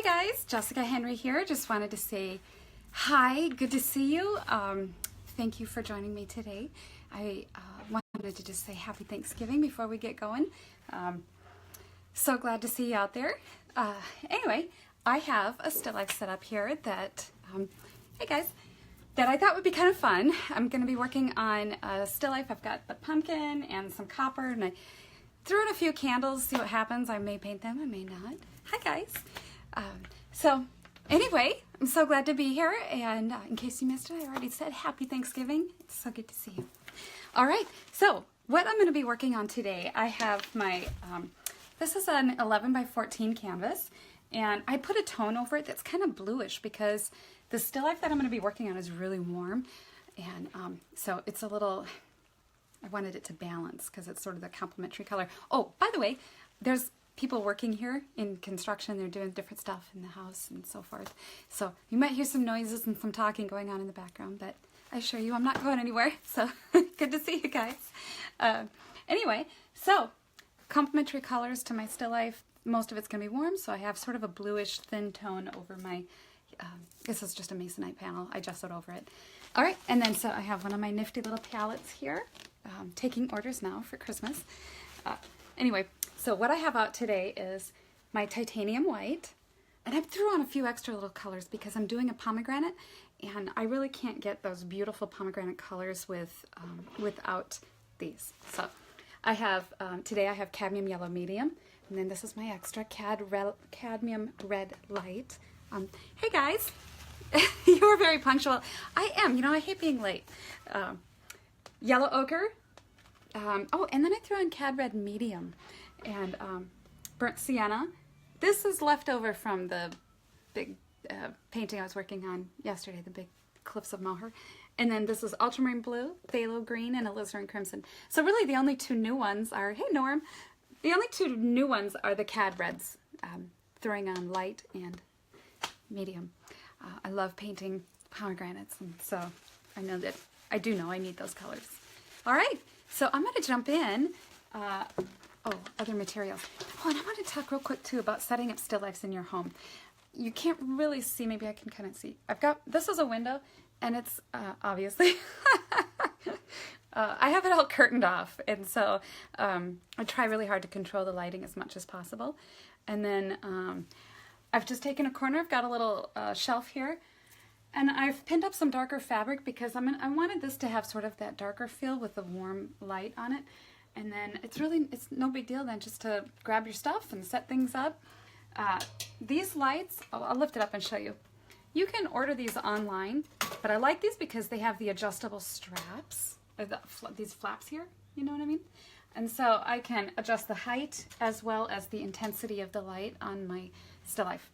guys, Jessica Henry here. Just wanted to say hi, good to see you. Thank you for joining me today. I wanted to just say happy Thanksgiving before we get going. So glad to see you out there. Anyway, I have a still life set up here that, hey guys, that I thought would be kind of fun. I'm going to be working on a still life. I've got the pumpkin and some copper, and I threw in a few candles, see what happens. I may paint them, I may not. Hi guys. So anyway, I'm so glad to be here, and in case you missed it, I already said happy Thanksgiving. It's so good to see you. All right, so what I'm going to be working on today, I have my, this is an 11 by 14 canvas, and I put a tone over it that's kind of bluish because the still life that I'm going to be working on is really warm, and so it's a little, I wanted it to balance because it's sort of the complementary color. Oh, by the way, there's people working here in construction. They're doing different stuff in the house and so forth. So you might hear some noises and some talking going on in the background, but I assure you I'm not going anywhere. So good to see you guys. Anyway, so complementary colors to my still life. Most of it's going to be warm, so I have sort of a bluish thin tone over my, this is just a masonite panel. I gessoed over it. All right, and then so I have one of my nifty little palettes here. Taking orders now for Christmas. Anyway, so what I have out today is my titanium white, and I threw on a few extra little colors because I'm doing a pomegranate, and I really can't get those beautiful pomegranate colors with without these. So I have, today I have cadmium yellow medium, and then this is my extra cadmium red light. Hey guys, you were very punctual. I am, you know, I hate being late. Yellow ochre, oh, and then I threw in cad red medium and burnt sienna. This is left over from the big painting I was working on yesterday, the big cliffs of Moher. And then this is Ultramarine Blue, Pthalo Green, and Alizarin Crimson. So really the only two new ones are, hey Norm, the only two new ones are the cad reds, throwing on light and medium. I love painting pomegranates, and so I know that I do know I need those colors. All right, so I'm going to jump in. Other materials. Oh, and I want to talk real quick too about setting up still lifes in your home. You can't really see, maybe I can kind of see. I've got, this is a window, and it's obviously, I have it all curtained off, and so I try really hard to control the lighting as much as possible. And then I've just taken a corner, I've got a little shelf here, and I've pinned up some darker fabric because I wanted this to have sort of that darker feel with the warm light on it. And then it's no big deal then just to grab your stuff and set things up. These lights, I'll lift it up and show you. You can order these online, but I like these because they have the adjustable straps, these flaps here, you know what I mean? And so I can adjust the height as well as the intensity of the light on my still life.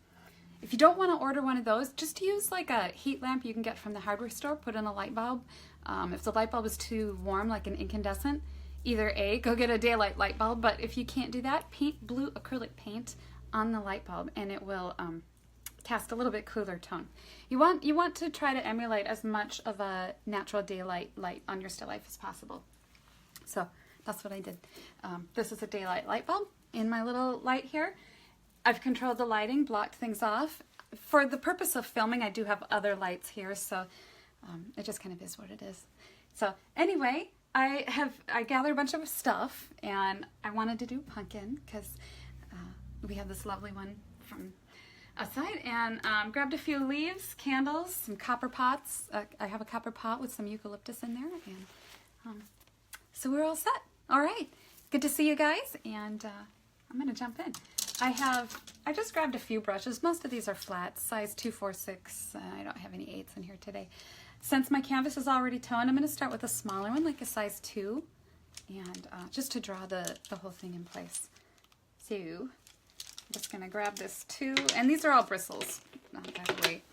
If you don't want to order one of those, just use like a heat lamp you can get from the hardware store, put in a light bulb. If the light bulb is too warm, like an incandescent, either A, go get a daylight light bulb, but if you can't do that, paint blue acrylic paint on the light bulb and it will cast a little bit cooler tone. You want to try to emulate as much of a natural daylight light on your still life as possible. So that's what I did. This is a daylight light bulb in my little light here. I've controlled the lighting, blocked things off. For the purpose of filming, I do have other lights here, so it just kind of is what it is. So anyway, I gathered a bunch of stuff, and I wanted to do pumpkin because we have this lovely one from outside, and grabbed a few leaves, candles, some copper pots. I have a copper pot with some eucalyptus in there, and so we're all set. All right, good to see you guys, and I'm going to jump in. I just grabbed a few brushes. Most of these are flat, size 2, 4, 6. I don't have any 8s in here today. Since my canvas is already toned, I'm going to start with a smaller one, like a size 2, and just to draw the whole thing in place. So I'm just going to grab this 2, and these are all bristles, by the way.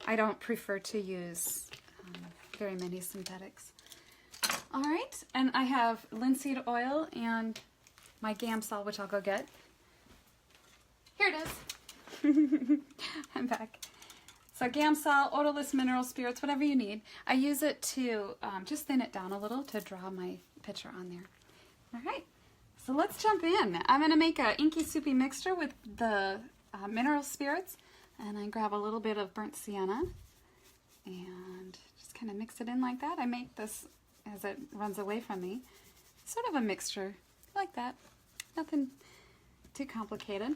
I don't prefer to use very many synthetics. All right, and I have linseed oil and my Gamsol, which I'll go get. Here it is. I'm back. So Gamsol, odorless mineral spirits, whatever you need. I use it to just thin it down a little to draw my picture on there. All right, so let's jump in. I'm going to make an inky soupy mixture with the mineral spirits. And I grab a little bit of burnt sienna and just kind of mix it in like that. I make this as it runs away from me. Sort of a mixture like that. Nothing too complicated.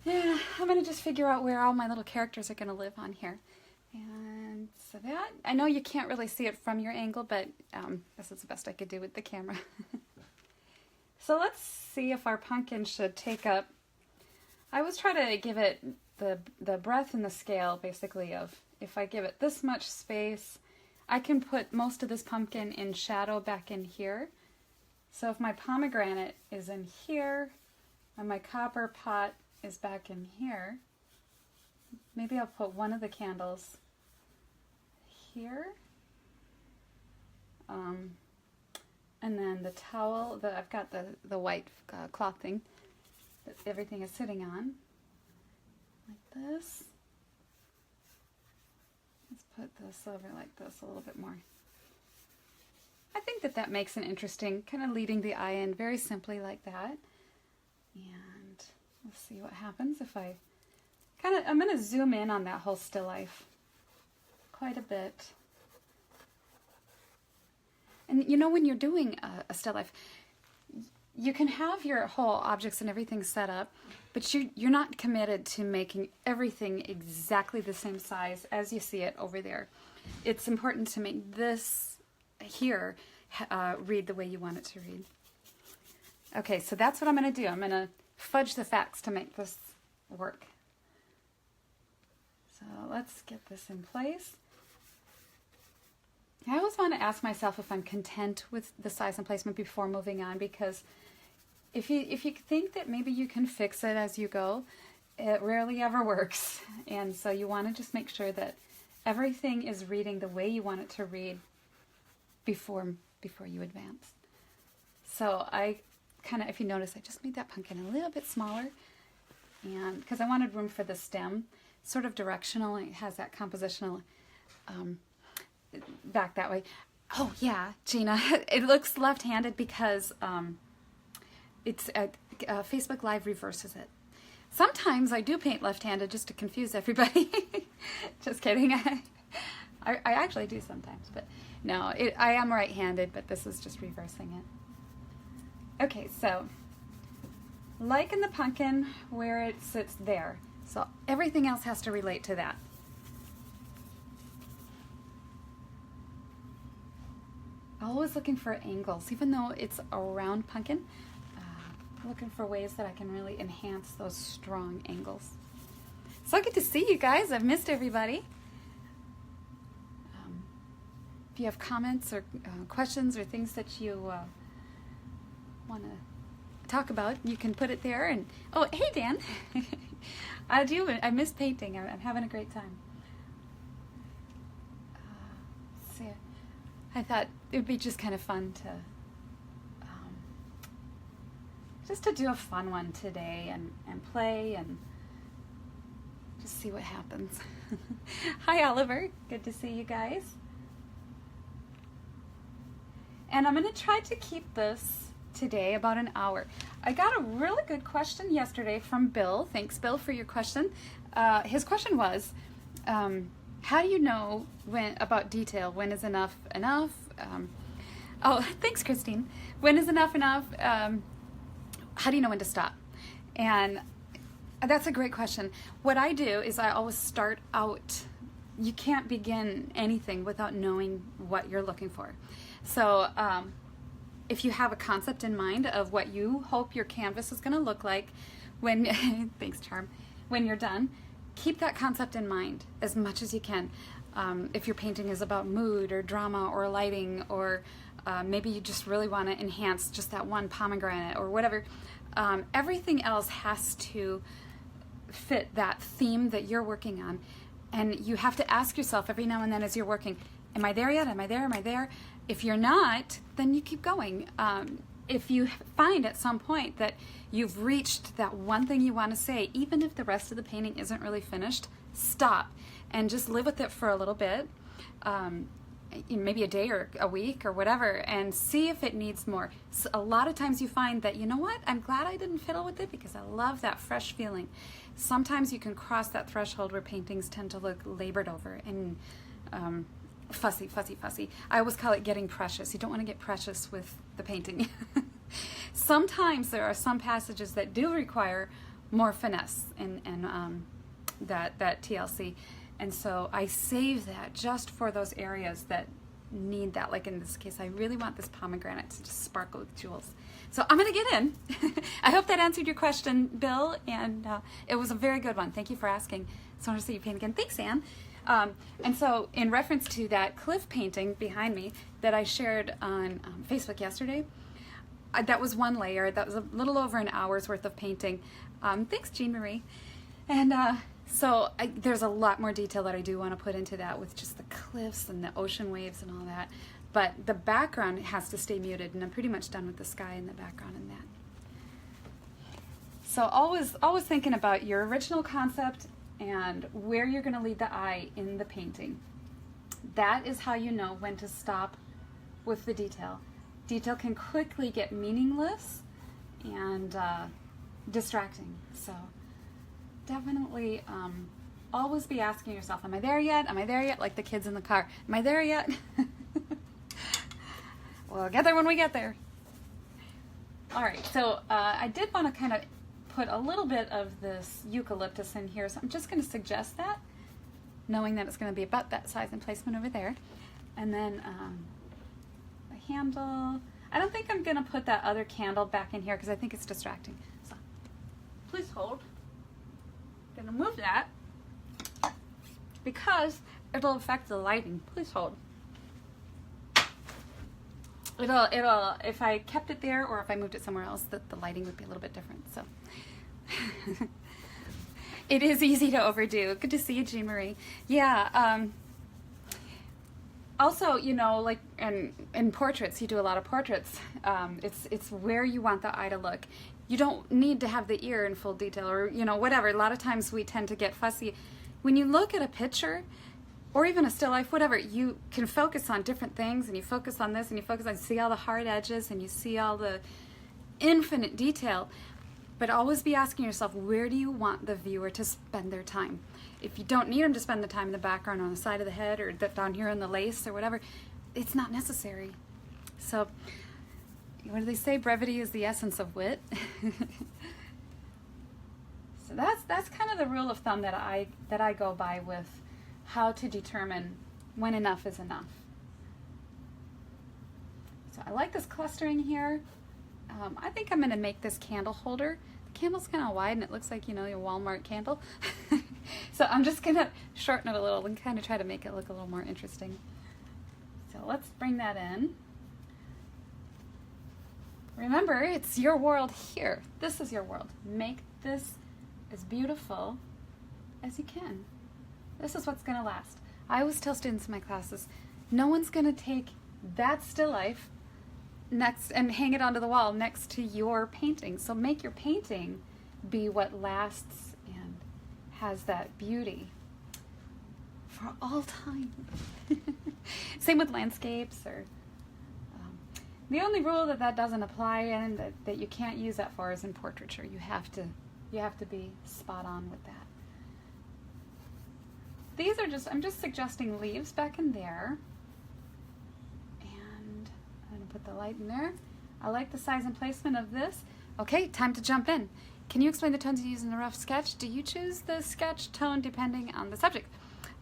Yeah, I'm going to just figure out where all my little characters are going to live on here. And so that, I know you can't really see it from your angle, but this is the best I could do with the camera. So let's see if our pumpkin should take up, I always try to give it the breadth and the scale, basically, of if I give it this much space, I can put most of this pumpkin in shadow back in here. So if my pomegranate is in here, and my copper pot is back in here, maybe I'll put one of the candles here. And then the towel that I've got the white cloth thing that everything is sitting on, like this. Let's put this over like this a little bit more. I think that makes an interesting, kind of leading the eye in very simply like that. And we'll see what happens if I I'm going to zoom in on that whole still life quite a bit. And you know, when you're doing a still life, you can have your whole objects and everything set up, but you're not committed to making everything exactly the same size as you see it over there. It's important to make this here read the way you want it to read. Okay, so that's what I'm going to do. I'm going to fudge the facts to make this work. So let's get this in place. I always want to ask myself if I'm content with the size and placement before moving on, because if you think that maybe you can fix it as you go, it rarely ever works. And so you want to just make sure that everything is reading the way you want it to read before you advance. So I kind of, if you notice, I just made that pumpkin a little bit smaller, and because I wanted room for the stem, sort of directional. It has that compositional back that way. Oh yeah, Gina, it looks left-handed because it's Facebook Live reverses it. Sometimes I do paint left-handed just to confuse everybody. Just kidding. I actually do sometimes, but no, I am right-handed, but this is just reversing it. Okay, so like in the pumpkin where it sits there, so everything else has to relate to that. Always looking for angles, even though it's a round pumpkin, looking for ways that I can really enhance those strong angles. So good to see you guys. I've missed everybody. If you have comments or questions or things that you want to talk about, you can put it there. And oh, hey Dan, I miss painting. I'm having a great time. See, I thought it would be just kind of fun to just to do a fun one today and play and just see what happens. Hi Oliver, good to see you guys. And I'm going to try to keep this today about an hour. I got a really good question yesterday from Bill. Thanks, Bill, for your question. His question was, how do you know about detail? When is enough enough? Oh, thanks, Christine. When is enough enough? How do you know when to stop? And that's a great question. What I do is I always start out. You can't begin anything without knowing what you're looking for. So if you have a concept in mind of what you hope your canvas is going to look like when, thanks Charm, when you're done, keep that concept in mind as much as you can. If your painting is about mood or drama or lighting, or maybe you just really want to enhance just that one pomegranate or whatever, everything else has to fit that theme that you're working on. And you have to ask yourself every now and then as you're working, am I there yet? Am I there? Am I there? If you're not, then you keep going. If you find at some point that you've reached that one thing you want to say, even if the rest of the painting isn't really finished, stop and just live with it for a little bit. maybe a day or a week or whatever, and see if it needs more. So a lot of times you find that, you know what, I'm glad I didn't fiddle with it because I love that fresh feeling. Sometimes you can cross that threshold where paintings tend to look labored over and fussy. I always call it getting precious. You don't want to get precious with the painting. Sometimes there are some passages that do require more finesse and that TLC. And so I save that just for those areas that need that. Like in this case, I really want this pomegranate to just sparkle with jewels. So I'm going to get in. I hope that answered your question, Bill, and it was a very good one. Thank you for asking. So I want to see you paint again. Thanks, Anne. And so in reference to that cliff painting behind me that I shared on Facebook yesterday, that was one layer. That was a little over an hour's worth of painting. Thanks, Jean Marie. And so there's a lot more detail that I do want to put into that with just the cliffs and the ocean waves and all that. But the background has to stay muted, and I'm pretty much done with the sky in the background and that. So always thinking about your original concept and where you're going to lead the eye in the painting. That is how you know when to stop with the detail. Detail can quickly get meaningless and distracting. So definitely always be asking yourself, am I there yet? Am I there yet? Like the kids in the car. Am I there yet? We'll get there when we get there. All right, so I did want to kind of put a little bit of this eucalyptus in here, so I'm just going to suggest that, knowing that it's going to be about that size and placement over there. And then the handle. I don't think I'm going to put that other candle back in here because I think it's distracting. So please hold. I'm going to move that because it'll affect the lighting. Please hold. It'll if I kept it there or if I moved it somewhere else, the lighting would be a little bit different. So it is easy to overdo. Good to see you, Jean Marie. Yeah. Also, you know, like in portraits, you do a lot of portraits. It's where you want the eye to look. You don't need to have the ear in full detail or, you know, whatever. A lot of times we tend to get fussy. When you look at a picture or even a still life, whatever, you can focus on different things, and you focus on this and you focus on, see all the hard edges and you see all the infinite detail. But always be asking yourself, where do you want the viewer to spend their time? If you don't need them to spend the time in the background on the side of the head or down here in the lace or whatever, it's not necessary. So, what do they say? Brevity is the essence of wit. So that's kind of the rule of thumb that I go by with how to determine when enough is enough. So I like this clustering here. I think I'm going to make this candle holder. The candle's kind of wide and it looks like, you know, your Walmart candle. So I'm just going to shorten it a little and kind of try to make it look a little more interesting. So let's bring that in. Remember, it's your world here. This is your world. Make this as beautiful as you can. This is what's going to last. I always tell students in my classes, no one's going to take that still life next and hang it onto the wall next to your painting. So make your painting be what lasts and has that beauty for all time. Same with landscapes. Or the only rule that doesn't apply and that you can't use that for is in portraiture. You have to be spot on with that. These are I'm just suggesting leaves back in there. And I'm going to put the light in there. I like the size and placement of this. Okay, time to jump in. Can you explain the tones you use in the rough sketch? Do you choose the sketch tone depending on the subject?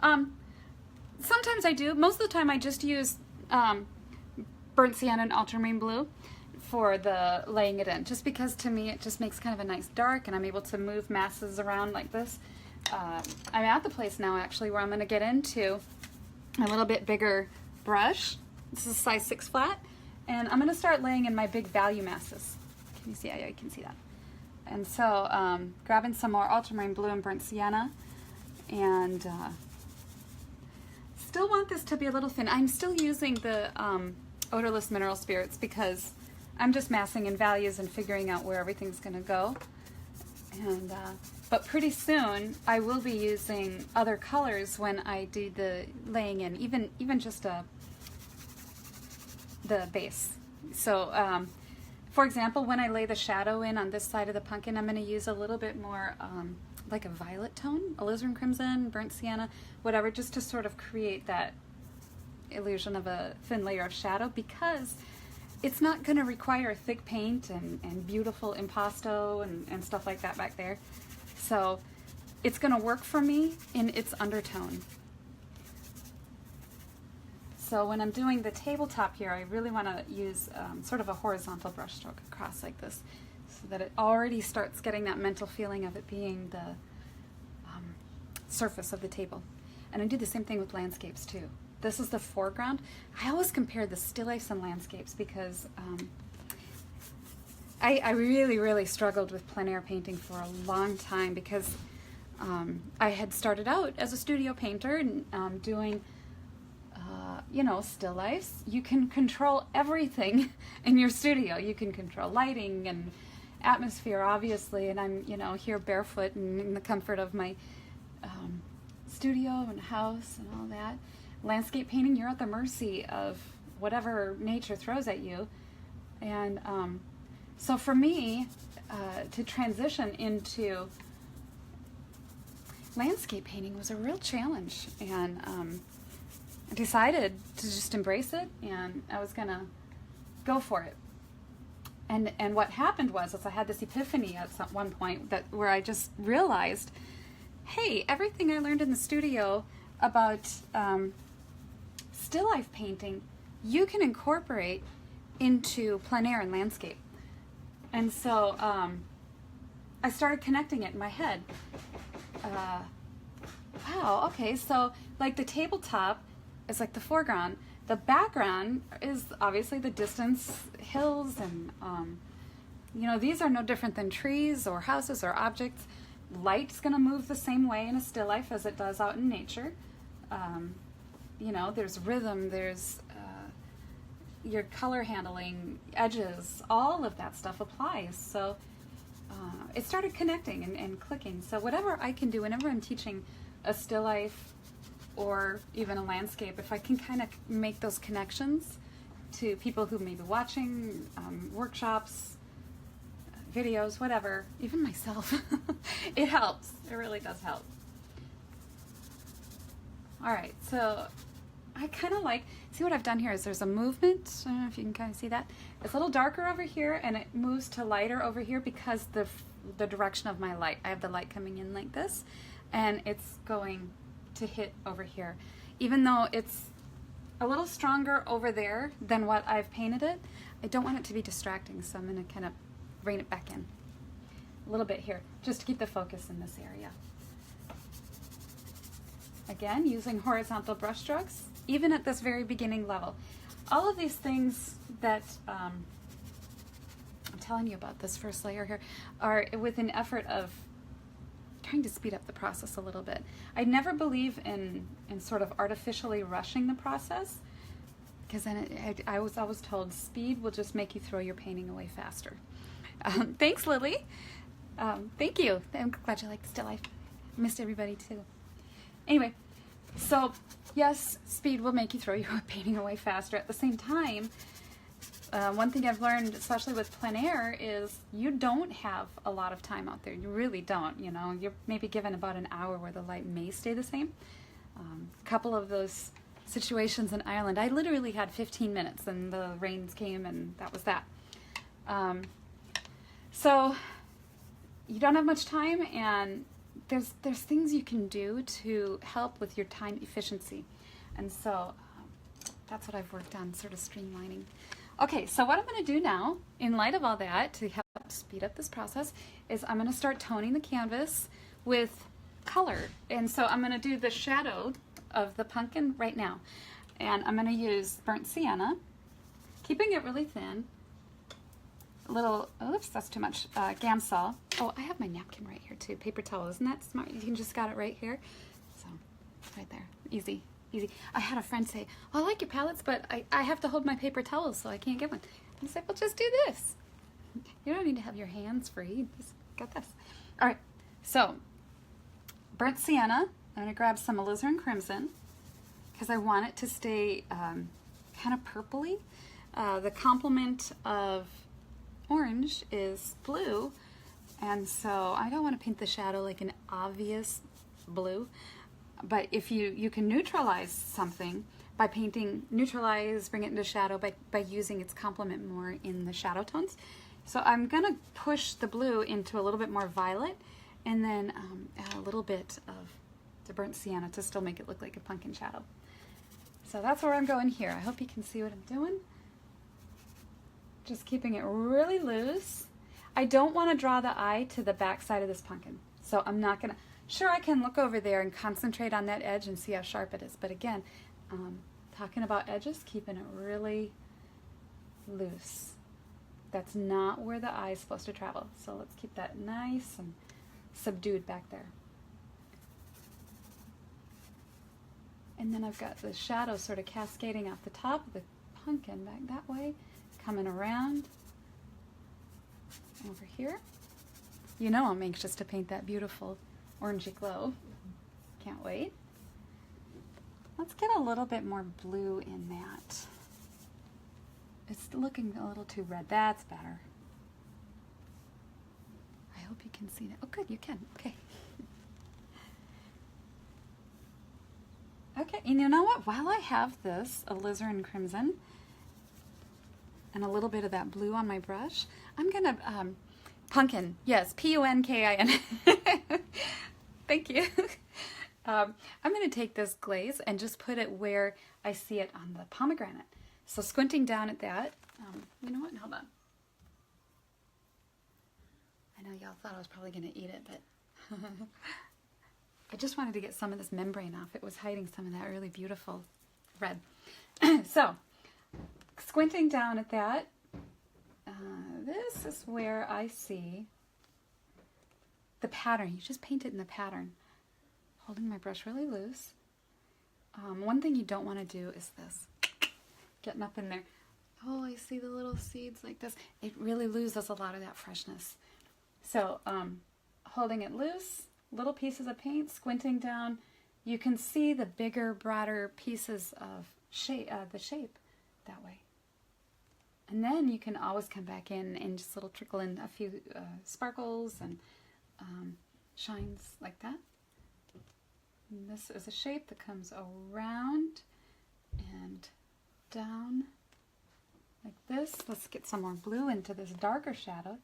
Sometimes I do. Most of the time I just use burnt sienna and ultramarine blue for the laying it in, just because to me it just makes kind of a nice dark and I'm able to move masses around like this. I'm at the place now actually where I'm going to get into a little bit bigger brush. This is a size 6 flat, and I'm going to start laying in my big value masses. Can you see? Yeah, you can see that. And so grabbing some more ultramarine blue and burnt sienna, and still want this to be a little thin. I'm still using the odorless mineral spirits because I'm just massing in values and figuring out where everything's going to go. And but pretty soon I will be using other colors when I do the laying in, even just a the base. So for example, when I lay the shadow in on this side of the pumpkin, I'm going to use a little bit more like a violet tone, alizarin crimson, burnt sienna, whatever, just to sort of create that illusion of a thin layer of shadow, because it's not going to require thick paint and beautiful impasto and stuff like that back there. So it's going to work for me in its undertone. So when I'm doing the tabletop here, I really want to use sort of a horizontal brush stroke across like this, so that it already starts getting that mental feeling of it being the surface of the table. And I do the same thing with landscapes too. This is the foreground. I always compare the still lifes and landscapes because I really struggled with plein air painting for a long time, because I had started out as a studio painter and doing you know, still lifes. You can control everything in your studio. You can control lighting and atmosphere, obviously, and I'm, you know, here barefoot and in the comfort of my studio and house and all that. Landscape painting, you're at the mercy of whatever nature throws at you. And so for me, to transition into landscape painting was a real challenge, and I decided to just embrace it, and I was gonna go for it. And what happened was I had this epiphany at one point where I just realized, hey, everything I learned in the studio about still life painting, you can incorporate into plein air and landscape. And so I started connecting it in my head. Wow, okay, so like the tabletop is like the foreground. The background is obviously the distance, hills, and you know, these are no different than trees or houses or objects. Light's going to move the same way in a still life as it does out in nature. You know, there's rhythm, there's your color handling, edges, all of that stuff applies. So it started connecting and clicking. So whatever I can do whenever I'm teaching a still life or even a landscape, if I can kind of make those connections to people who may be watching, workshops, videos, whatever, even myself, it helps. It really does help. All right, so I kind of like, see what I've done here is there's a movement. I don't know if you can kind of see that. It's a little darker over here, and it moves to lighter over here because the direction of my light. I have the light coming in like this, and it's going to hit over here. Even though it's a little stronger over there than what I've painted it, I don't want it to be distracting, so I'm going to kind of rein it back in a little bit here, just to keep the focus in this area. Again, using horizontal brush strokes, even at this very beginning level. All of these things that I'm telling you about, this first layer here, are with an effort of trying to speed up the process a little bit. I never believe in sort of artificially rushing the process, because then I was always told speed will just make you throw your painting away faster. Thanks, Lily. Thank you. I'm glad you liked Still Life. I missed everybody too. Anyway, so yes, speed will make you throw your painting away faster. At the same time, one thing I've learned, especially with plein air, is you don't have a lot of time out there. You really don't. You know, you're maybe given about an hour where the light may stay the same. A couple of those situations in Ireland, I literally had 15 minutes, and the rains came, and that was that. So you don't have much time, and there's things you can do to help with your time efficiency. And so that's what I've worked on, sort of streamlining. Okay, so what I'm going to do now, in light of all that, to help speed up this process, is I'm going to start toning the canvas with color. And so I'm going to do the shadow of the pumpkin right now. And I'm going to use burnt sienna, keeping it really thin. A little, oops, that's too much, Gamsol. Oh, I have my napkin right here too, paper towel. Isn't that smart? You can just got it right here. So, right there, easy. Easy. I had a friend say, oh, I like your palettes, but I have to hold my paper towels, so I can't get one. And I said, well, just do this. You don't need to have your hands free. Just got this. All right, so burnt sienna. I'm going to grab some Alizarin Crimson because I want it to stay kind of purpley. The complement of orange is blue, and so I don't want to paint the shadow like an obvious blue, but if you can neutralize something by painting, neutralize, bring it into shadow by using its complement more in the shadow tones. So I'm going to push the blue into a little bit more violet, and then add a little bit of the burnt sienna to still make it look like a pumpkin shadow. So that's where I'm going here. I hope you can see what I'm doing. Just keeping it really loose. I don't want to draw the eye to the back side of this pumpkin, so I'm not going to. Sure, I can look over there and concentrate on that edge and see how sharp it is, but again, talking about edges, keeping it really loose. That's not where the eye is supposed to travel, so let's keep that nice and subdued back there. And then I've got the shadow sort of cascading off the top of the pumpkin back that way, coming around over here. You know I'm anxious to paint that beautiful orangey glow. Can't wait. Let's get a little bit more blue in that. It's looking a little too red. That's better. I hope you can see that. Oh, good, you can. Okay. Okay, and you know what? While I have this Alizarin Crimson and a little bit of that blue on my brush, I'm going to, pumpkin, yes, P-U-N-K-I-N. Thank you. I'm going to take this glaze and just put it where I see it on the pomegranate. So squinting down at that, you know what, hold on. I know y'all thought I was probably going to eat it, but I just wanted to get some of this membrane off. It was hiding some of that really beautiful red. So, squinting down at that, this is where I see the pattern. You just paint it in the pattern. Holding my brush really loose. One thing you don't want to do is this. Getting up in there. Oh, I see the little seeds like this. It really loses a lot of that freshness. So, holding it loose, little pieces of paint, squinting down, you can see the bigger, broader pieces of the shape that way. And then you can always come back in and just trickle in a few sparkles and shines like that. And this is a shape that comes around and down like this. Let's get some more blue into this darker shadow.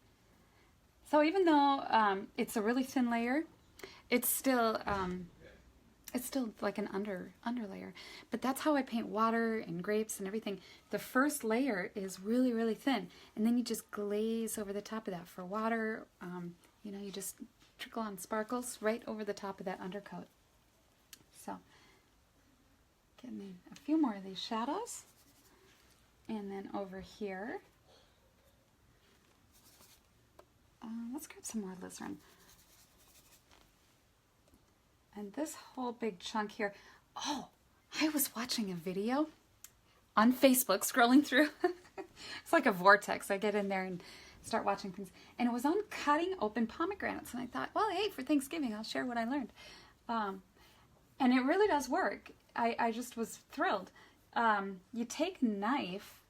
So even though it's a really thin layer, it's still like an underlayer. But that's how I paint water and grapes and everything. The first layer is really, really thin, and then you just glaze over the top of that. For water, you know, you just trickle on sparkles right over the top of that undercoat. So, getting in a few more of these shadows, and then over here, let's grab some more alizarin. And this whole big chunk here, oh, I was watching a video on Facebook, scrolling through. It's like a vortex. I get in there and start watching things. And it was on cutting open pomegranates. And I thought, well, hey, for Thanksgiving, I'll share what I learned. And it really does work. I just was thrilled. You take a knife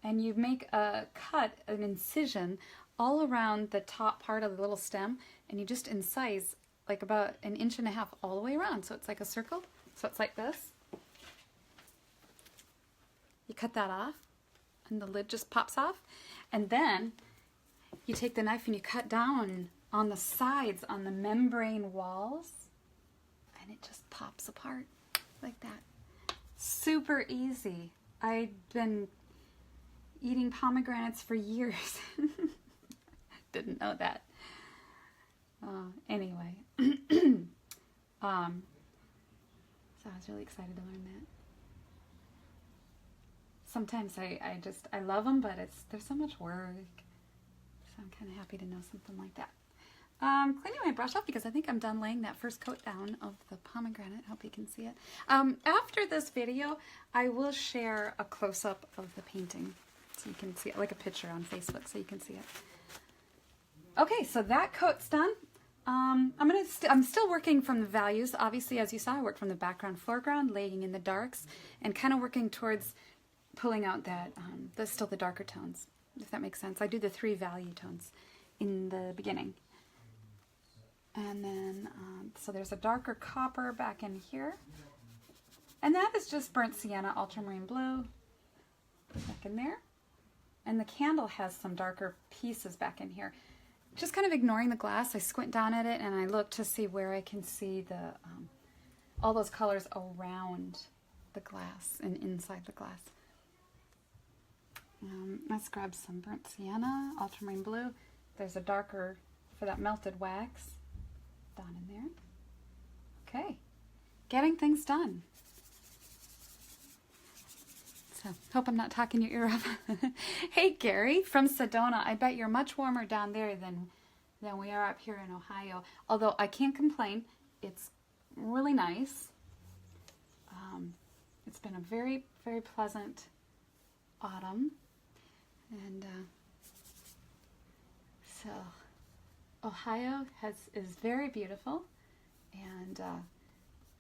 and you make a cut, an incision, all around the top part of the little stem. And you just incise like about 1.5 inches all the way around. So it's like a circle. So it's like this. You cut that off and the lid just pops off. And then you take the knife and you cut down on the sides, on the membrane walls, and it just pops apart like that. Super easy. I've been eating pomegranates for years. Didn't know that. Anyway, so I was really excited to learn that. Sometimes I love them, but there's so much work. So I'm kind of happy to know something like that. Cleaning my brush off because I think I'm done laying that first coat down of the pomegranate. Hope you can see it. After this video, I will share a close-up of the painting so you can see it, like a picture on Facebook so you can see it. Okay, so that coat's done. I'm still working from the values. Obviously, as you saw, I worked from the background, foreground, laying in the darks, and kind of working towards pulling out that, still the darker tones, if that makes sense. I do the 3 value tones in the beginning. And then, so there's a darker copper back in here. And that is just burnt sienna, ultramarine blue, back in there. And the candle has some darker pieces back in here. Just kind of ignoring the glass, I squint down at it and I look to see where I can see the all those colors around the glass and inside the glass. Let's grab some burnt sienna, ultramarine blue. There's a darker for that melted wax down in there. Okay, getting things done. So, hope I'm not talking your ear off. Hey, Gary from Sedona. I bet you're much warmer down there than we are up here in Ohio. Although I can't complain. It's really nice. It's been a very, very pleasant autumn. And so, Ohio is very beautiful. And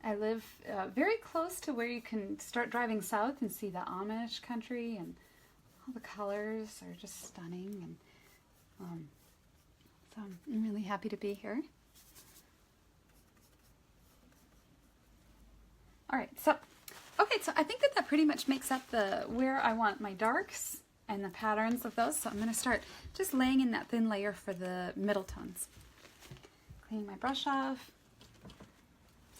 I live very close to where you can start driving south and see the Amish country, and all the colors are just stunning. And so I'm really happy to be here. All right, so I think that pretty much makes up where I want my darks and the patterns of those. So I'm going to start just laying in that thin layer for the middle tones. Cleaning my brush off.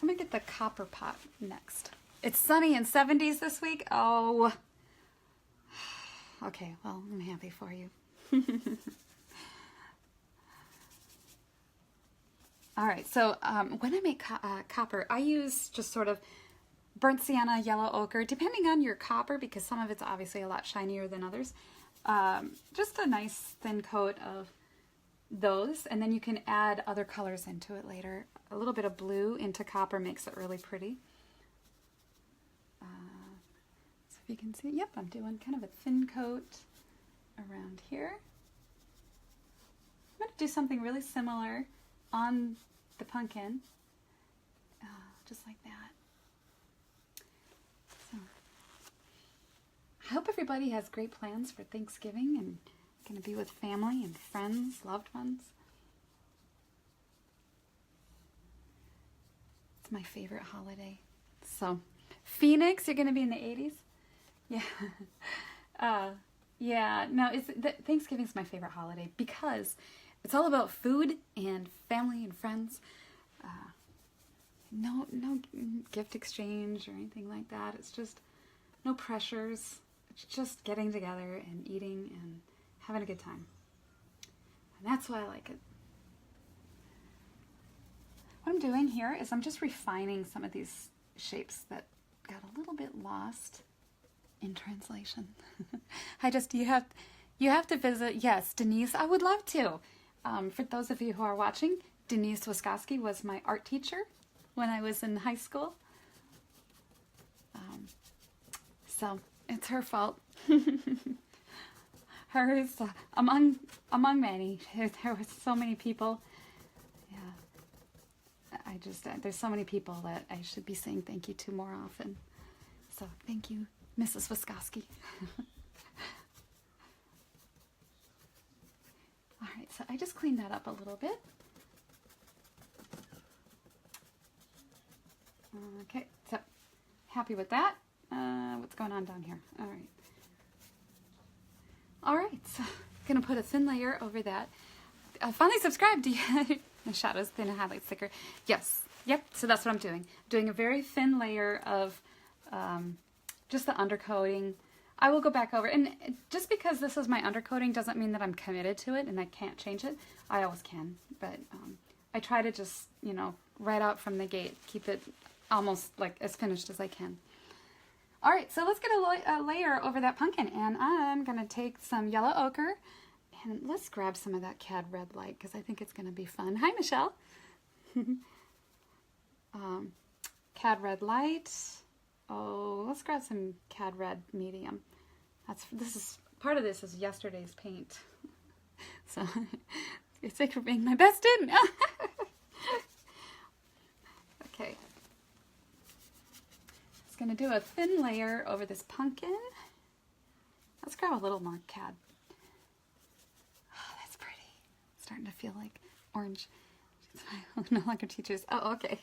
I'm going to get the copper pot next. It's sunny and 70s this week. Oh. Okay, well, I'm happy for you. All right, so when I make copper, I use just sort of burnt sienna, yellow ochre, depending on your copper, because some of it's obviously a lot shinier than others. Just a nice thin coat of those, and then you can add other colors into it later. A little bit of blue into copper makes it really pretty. So if you can see, yep, I'm doing kind of a thin coat around here. I'm going to do something really similar on the pumpkin, just like that. So I hope everybody has great plans for Thanksgiving and going to be with family and friends, loved ones. It's my favorite holiday. So, Phoenix, you're going to be in the 80s? Yeah. Yeah, no, Thanksgiving's my favorite holiday because it's all about food and family and friends. No gift exchange or anything like that. It's just no pressures. It's just getting together and eating and having a good time. And that's why I like it. What I'm doing here is I'm just refining some of these shapes that got a little bit lost in translation. You have to visit. Yes, Denise, I would love to. For those of you who are watching, Denise Wiskoski was my art teacher when I was in high school. So it's her fault. Hers, among many. There were so many people. Yeah, there's so many people that I should be saying thank you to more often. So thank you, Mrs. Wiskoski. All right, so I just cleaned that up a little bit. Okay, so happy with that. What's going on down here? All right. All right, so I'm gonna put a thin layer over that. Finally subscribed. The shadows, thin highlights thicker. Yes, yep. So that's what I'm doing. Doing a very thin layer of just the undercoating. I will go back over, and just because this is my undercoating doesn't mean that I'm committed to it and I can't change it. I always can, but I try to just, right out from the gate, keep it almost like as finished as I can. All right, so let's get a layer over that pumpkin, and I'm gonna take some yellow ochre, and let's grab some of that cad red light because I think it's gonna be fun. Hi, Michelle. Cad red light. Oh, let's grab some cad red medium. Part of this is yesterday's paint, so it's like for being my best student. Okay. Going to do a thin layer over this pumpkin. grab a little more cad. Oh, that's pretty. It's starting to feel like orange. No longer teachers. Oh, okay.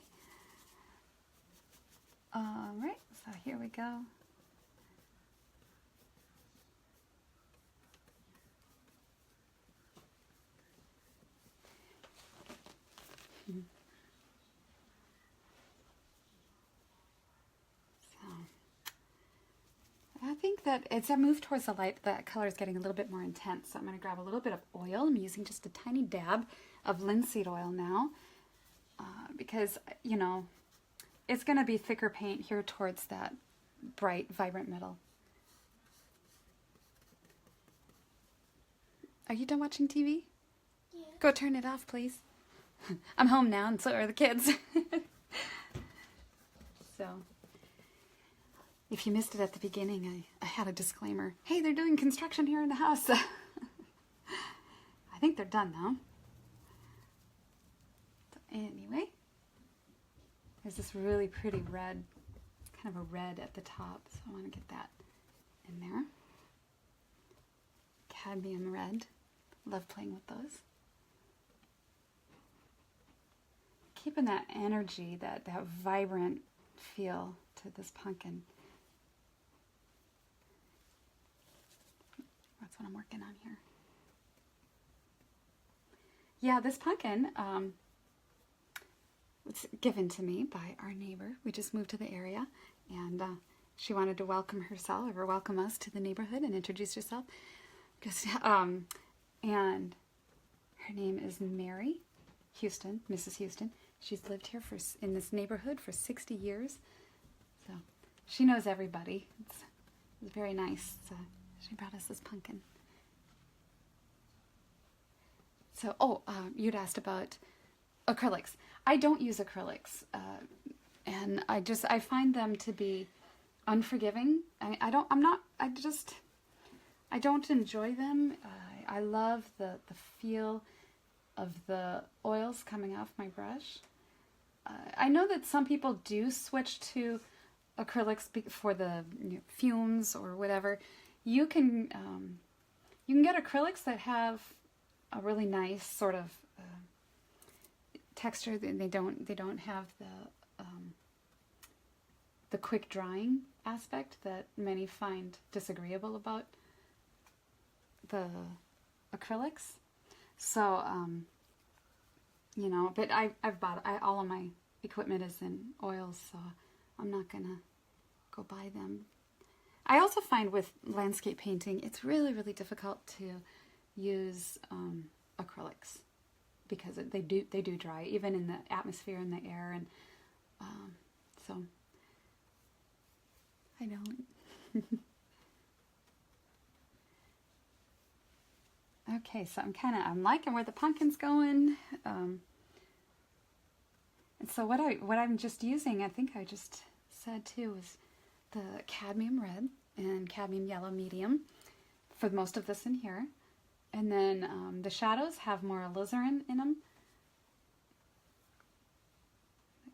All right, so here we go. I think that as I move towards the light, the color is getting a little bit more intense. So I'm going to grab a little bit of oil. I'm using just a tiny dab of linseed oil now because, you know, it's going to be thicker paint here towards that bright, vibrant middle. Are you done watching TV? Yeah. Go turn it off, please. I'm home now, and so are the kids. So... if you missed it at the beginning, I had a disclaimer. Hey, they're doing construction here in the house. I think they're done now. So anyway, there's this really pretty red, kind of a red at the top, so I want to get that in there. Cadmium red. Love playing with those. Keeping that energy, that vibrant feel to this pumpkin. That's what I'm working on here. Yeah, this pumpkin was given to me by our neighbor. We just moved to the area, and she wanted to welcome herself, or welcome us to the neighborhood and introduce herself. And her name is Mary Houston, Mrs. Houston. She's lived here in this neighborhood for 60 years, so she knows everybody. It's very nice. She brought us this pumpkin. So, you'd asked about acrylics. I don't use acrylics, and I find them to be unforgiving. I don't enjoy them. I love the feel of the oils coming off my brush. I know that some people do switch to acrylics for the fumes or whatever. You can get acrylics that have a really nice sort of texture. They don't have the quick drying aspect that many find disagreeable about the acrylics. So you know, but I've bought all of my equipment is in oils, so I'm not gonna go buy them. I also find with landscape painting, it's really, really difficult to use acrylics because they do dry, even in the atmosphere and the air, and so I don't. Okay, so I'm liking where the pumpkin's going, and so what I'm just using, I think I just said too, is the cadmium red and cadmium yellow medium for most of this in here. And then the shadows have more alizarin in them.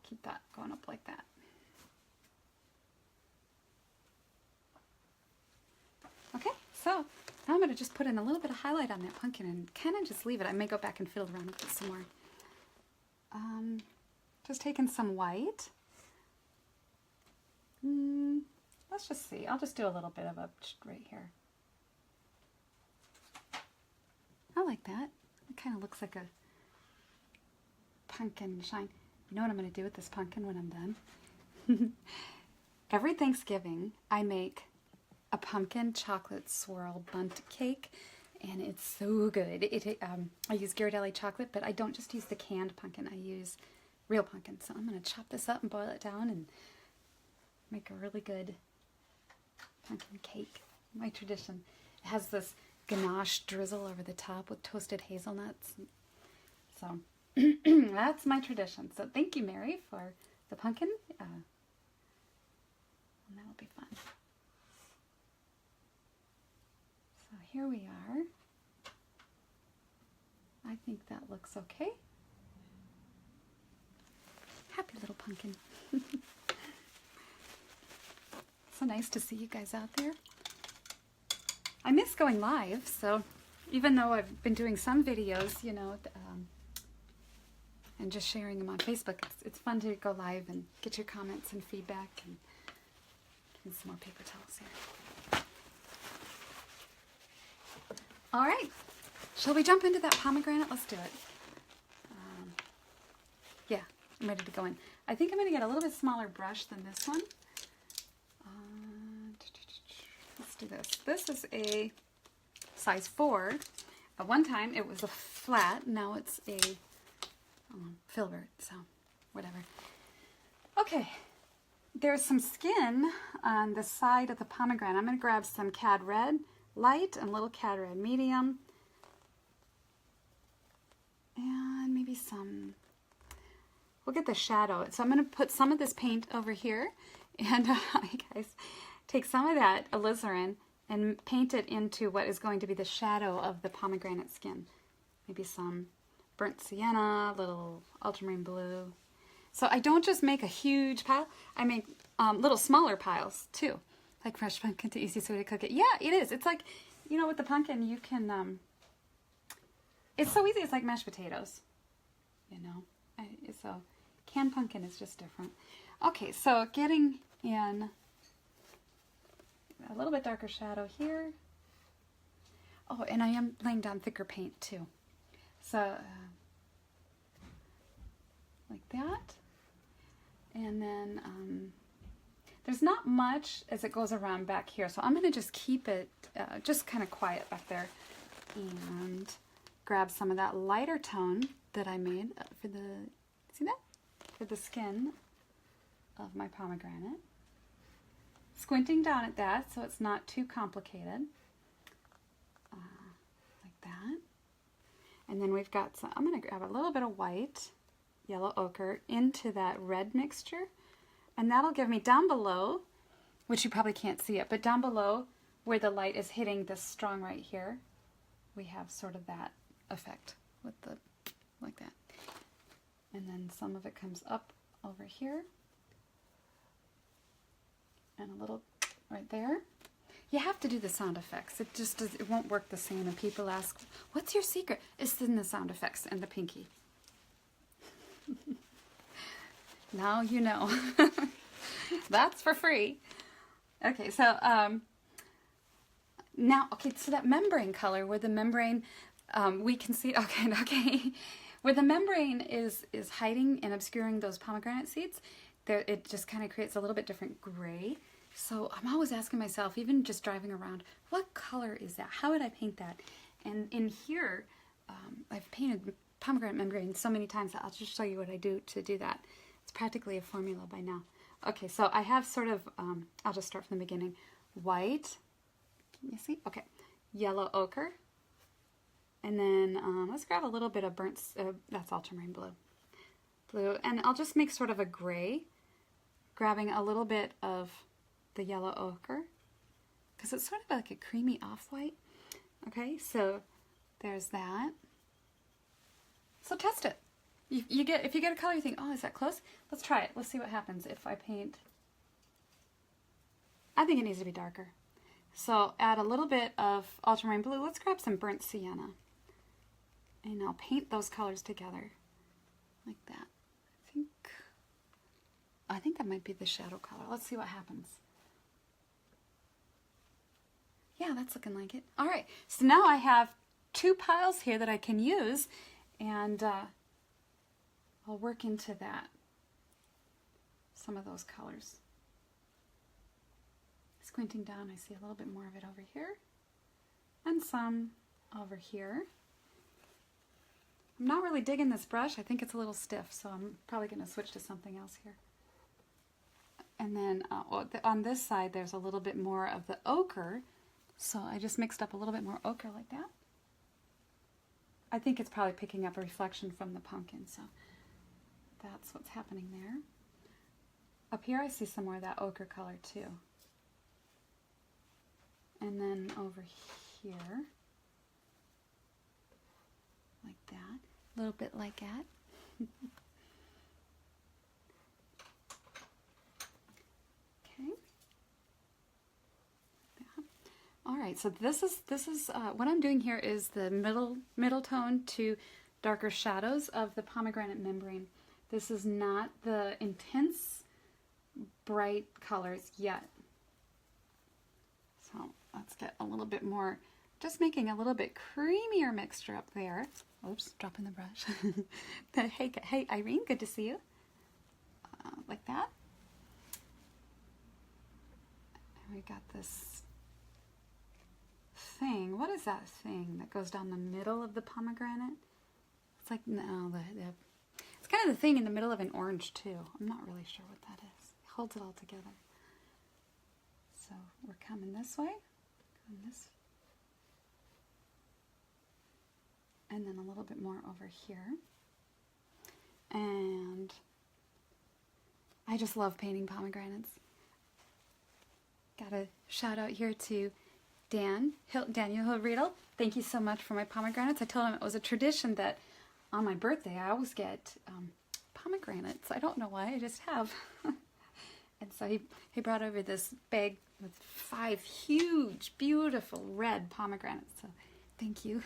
Keep that going up like that. Okay, so now I'm going to just put in a little bit of highlight on that pumpkin and kind of just leave it. I may go back and fiddle around with it some more. Just taking some white. Let's just see. I'll just do a little bit of a right here. I like that. It kind of looks like a pumpkin shine. You know what I'm going to do with this pumpkin when I'm done? Every Thanksgiving, I make a pumpkin chocolate swirl bundt cake, and it's so good. I use Ghirardelli chocolate, but I don't just use the canned pumpkin. I use real pumpkin. So I'm going to chop this up and boil it down and make a really good pumpkin cake. My tradition. It has this ganache drizzle over the top with toasted hazelnuts. So that's my tradition. So thank you, Mary, for the pumpkin. And that'll be fun. So here we are. I think that looks okay. Happy little pumpkin. So nice to see you guys out there. I miss going live, so even though I've been doing some videos, you know, and just sharing them on Facebook, it's fun to go live and get your comments and feedback. And some more paper towels here. All right, shall we jump into that pomegranate? Let's do it. Yeah, I'm ready to go in. I think I'm going to get a little bit smaller brush than this one. Let's do this. This is a size 4. At one time it was a flat, now it's a filbert, so whatever. Okay, there's some skin on the side of the pomegranate. I'm going to grab some Cad Red Light and a little Cad Red Medium. And maybe some, we'll get the shadow. So I'm going to put some of this paint over here. And guys, take some of that alizarin and paint it into what is going to be the shadow of the pomegranate skin. Maybe some burnt sienna, little ultramarine blue. So I don't just make a huge pile, I make little smaller piles too. Like fresh pumpkin, the easiest way to cook it. Yeah, it is. It's like, you know, with the pumpkin you can, it's so easy, it's like mashed potatoes, you know. So canned pumpkin is just different. Okay, so getting in a little bit darker shadow here. Oh, and I am laying down thicker paint too. So, like that. And then there's not much as it goes around back here, so I'm going to just keep it just kind of quiet back there and grab some of that lighter tone that I made for the, see that? For the skin of my pomegranate. Squinting down at that so it's not too complicated. Like that. And then we've got some, I'm going to grab a little bit of white, yellow ochre into that red mixture. And that'll give me down below, which you probably can't see it, but down below where the light is hitting this strong right here, we have sort of that effect with the, like that. And then some of it comes up over here. And a little right there. You have to do the sound effects. It just does, it won't work the same. And people ask, what's your secret? It's in the sound effects and the pinky. Now you know. That's for free. Okay, so now, okay, so that membrane color where the membrane, we can see, okay, where the membrane is hiding and obscuring those pomegranate seeds, there, it just kind of creates a little bit different gray. So I'm always asking myself, even just driving around, what color is that? How would I paint that? And in here, I've painted pomegranate membrane so many times that I'll just show you what I do to do that. It's practically a formula by now. Okay, so I have sort of, I'll just start from the beginning. White, you see? Okay, yellow ochre. And then let's grab a little bit of burnt, that's ultramarine blue. And I'll just make sort of a gray, grabbing a little bit of the yellow ochre, because it's sort of like a creamy off-white. Okay, so there's that. So test it. If you get a color you think, oh, is that close? Let's try it. Let's see what happens if I paint. I think it needs to be darker. So add a little bit of ultramarine blue. Let's grab some burnt sienna. And I'll paint those colors together like that. I think that might be the shadow color. Let's see what happens. Yeah, that's looking like it. All right, so now I have 2 piles here that I can use, and I'll work into that, some of those colors. Squinting down, I see a little bit more of it over here, and some over here. I'm not really digging this brush. I think it's a little stiff, so I'm probably going to switch to something else here. And then on this side, there's a little bit more of the ochre, so I just mixed up a little bit more ochre like that. I think it's probably picking up a reflection from the pumpkin, so that's what's happening there. Up here, I see some more of that ochre color too. And then over here, like that, a little bit like that. Okay. Yeah. All right. right, so this is what I'm doing here is the middle tone to darker shadows of the pomegranate membrane. This is not the intense bright colors yet. So let's get a little bit more, just making a little bit creamier mixture up there. Oops, dropping the brush. Hey Irene, good to see you. Like that. And we got this thing. What is that thing that goes down the middle of the pomegranate? It's like, no, it's kind of the thing in the middle of an orange too. I'm not really sure what that is. It holds it all together. So we're coming this way, and then a little bit more over here. And I just love painting pomegranates. Got a shout out here to Daniel Hillriedel. Thank you so much for my pomegranates. I told him it was a tradition that on my birthday I always get pomegranates. I don't know why, I just have. And so he brought over this bag with 5 huge, beautiful red pomegranates. So thank you.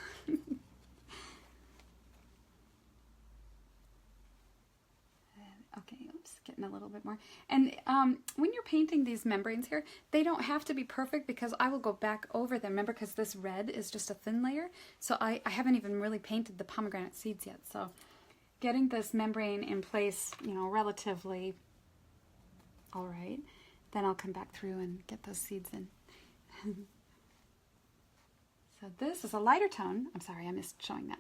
Okay, oops, getting a little bit more. And when you're painting these membranes here, they don't have to be perfect because I will go back over them. Remember, because this red is just a thin layer. So I haven't even really painted the pomegranate seeds yet. So getting this membrane in place, you know, relatively all right. Then I'll come back through and get those seeds in. So this is a lighter tone. I'm sorry, I missed showing that.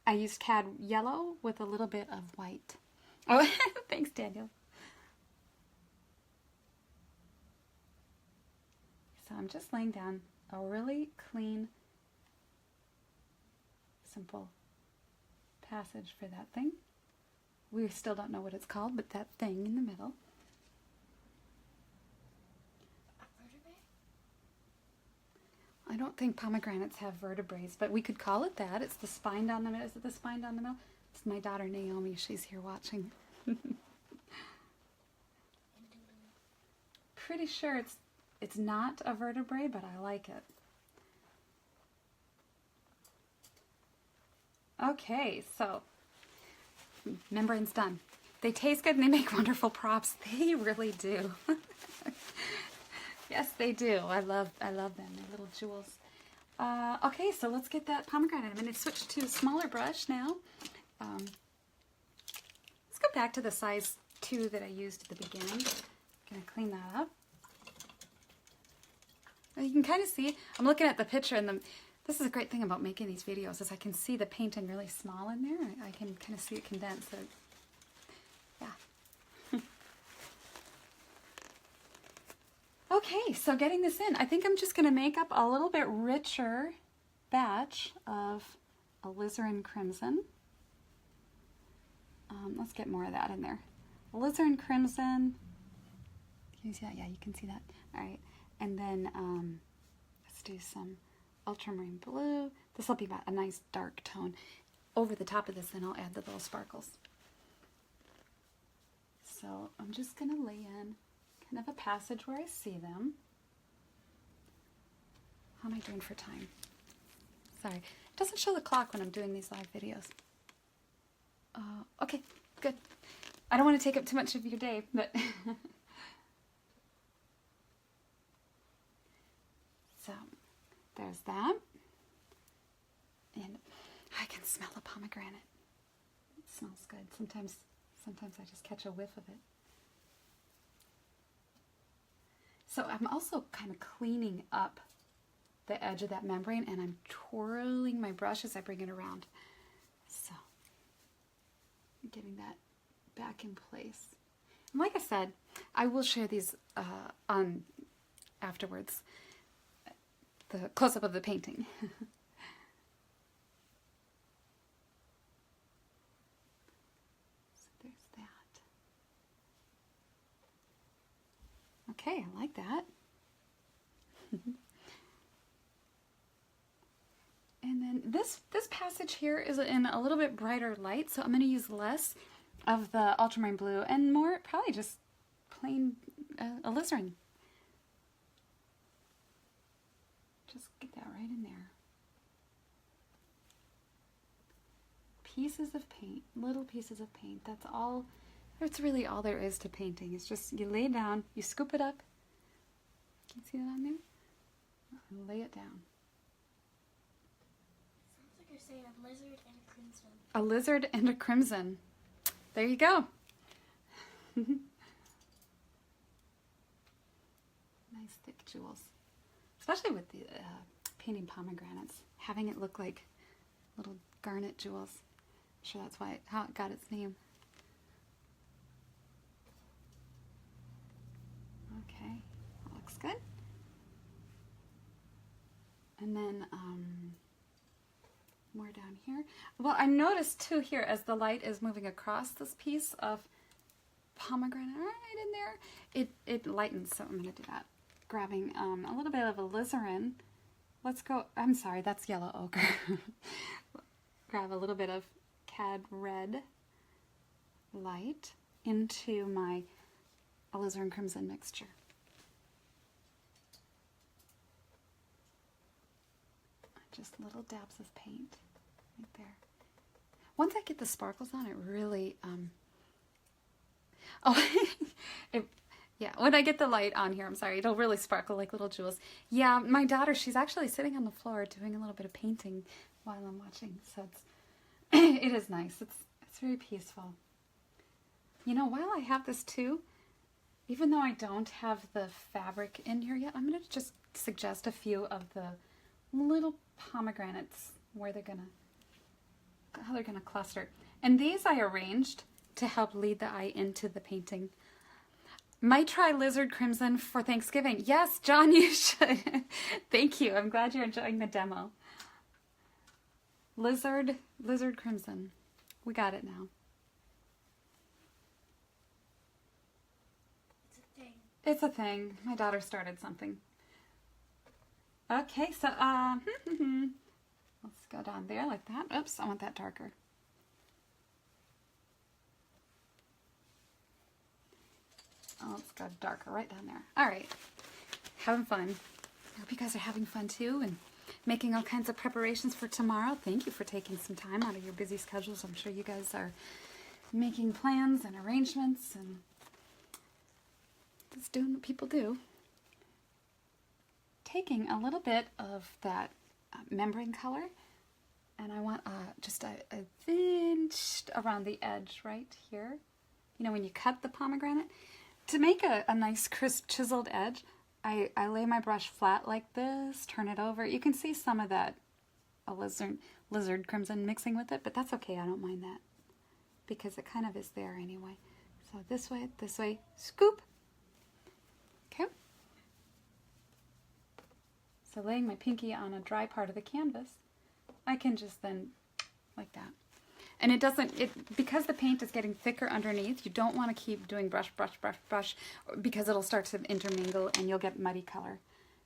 I used cad yellow with a little bit of white. Oh, thanks, Daniel. So I'm just laying down a really clean, simple passage for that thing. We still don't know what it's called, but that thing in the middle. I don't think pomegranates have vertebrae, but we could call it that. It's the spine down the middle. Is it the spine down the middle? It's my daughter Naomi. She's here watching. Pretty sure it's not a vertebrae, but I like it. Okay, so membrane's done. They taste good and they make wonderful props. They really do. Yes, they do. I love them. They're little jewels. Okay, so let's get that pomegranate. I'm going to switch to a smaller brush now. Let's go back to the size 2 that I used at the beginning. I'm going to clean that up. You can kind of see, I'm looking at the picture, and this is a great thing about making these videos, is I can see the painting really small in there. I can kind of see it condensed. So, yeah. Okay, so getting this in, I think I'm just going to make up a little bit richer batch of Alizarin Crimson. Let's get more of that in there. Alizarin Crimson. Can you see that? Yeah, you can see that. All right, and then let's do some Ultramarine Blue. This will be about a nice dark tone. Over the top of this, then I'll add the little sparkles. So I'm just going to lay in kind of a passage where I see them. How am I doing for time? Sorry, it doesn't show the clock when I'm doing these live videos. Okay, good. I don't want to take up too much of your day, but so there's that. And I can smell a pomegranate. It smells good. Sometimes I just catch a whiff of it. So I'm also kind of cleaning up the edge of that membrane, and I'm twirling my brush as I bring it around. So getting that back in place. And like I said, I will share these on afterwards, the close-up of the painting. So there's that. Okay, I like that. And then this passage here is in a little bit brighter light, so I'm going to use less of the Ultramarine Blue and more probably just plain alizarin. Just get that right in there. Pieces of paint, little pieces of paint. That's all. That's really all there is to painting. It's just you lay it down, you scoop it up. Can you see that on there? And lay it down. Sounds like you're saying a lizard and a crimson. A lizard and a crimson. There you go. Nice thick jewels. Especially with the painting pomegranates. Having it look like little garnet jewels. I'm sure that's how it got its name. Okay, that looks good. And then more down here. Well, I noticed too here as the light is moving across this piece of pomegranate right in there, it lightens, so I'm going to do that. Grabbing a little bit of alizarin. Let's go, I'm sorry, that's yellow ochre. Grab a little bit of cad red light into my alizarin crimson mixture. Just little dabs of paint right there. Once I get the sparkles on, it really, yeah, when I get the light on here, I'm sorry, it'll really sparkle like little jewels. Yeah, my daughter, she's actually sitting on the floor doing a little bit of painting while I'm watching, so it's, it is nice. It's very peaceful. You know, while I have this too, even though I don't have the fabric in here yet, I'm going to just suggest a few of the little pomegranates where how they're gonna cluster. And these I arranged to help lead the eye into the painting. Might try lizard crimson for Thanksgiving. Yes, John, you should. Thank you. I'm glad you're enjoying the demo. Lizard crimson. We got it now. It's a thing. It's a thing. My daughter started something. Okay, so let's go down there like that. Oops, I want that darker. Oh, let's go darker right down there. All right, having fun. I hope you guys are having fun too and making all kinds of preparations for tomorrow. Thank you for taking some time out of your busy schedules. I'm sure you guys are making plans and arrangements and just doing what people do. Taking a little bit of that membrane color, and I want just a thin around the edge right here. You know, when you cut the pomegranate, to make a nice crisp chiseled edge, I lay my brush flat like this, turn it over. You can see some of that lizard crimson mixing with it, but that's okay. I don't mind that because it kind of is there anyway. So this way, scoop. Okay. So laying my pinky on a dry part of the canvas, I can just then, like that. And it doesn't, because the paint is getting thicker underneath, you don't want to keep doing brush, because it'll start to intermingle and you'll get muddy color.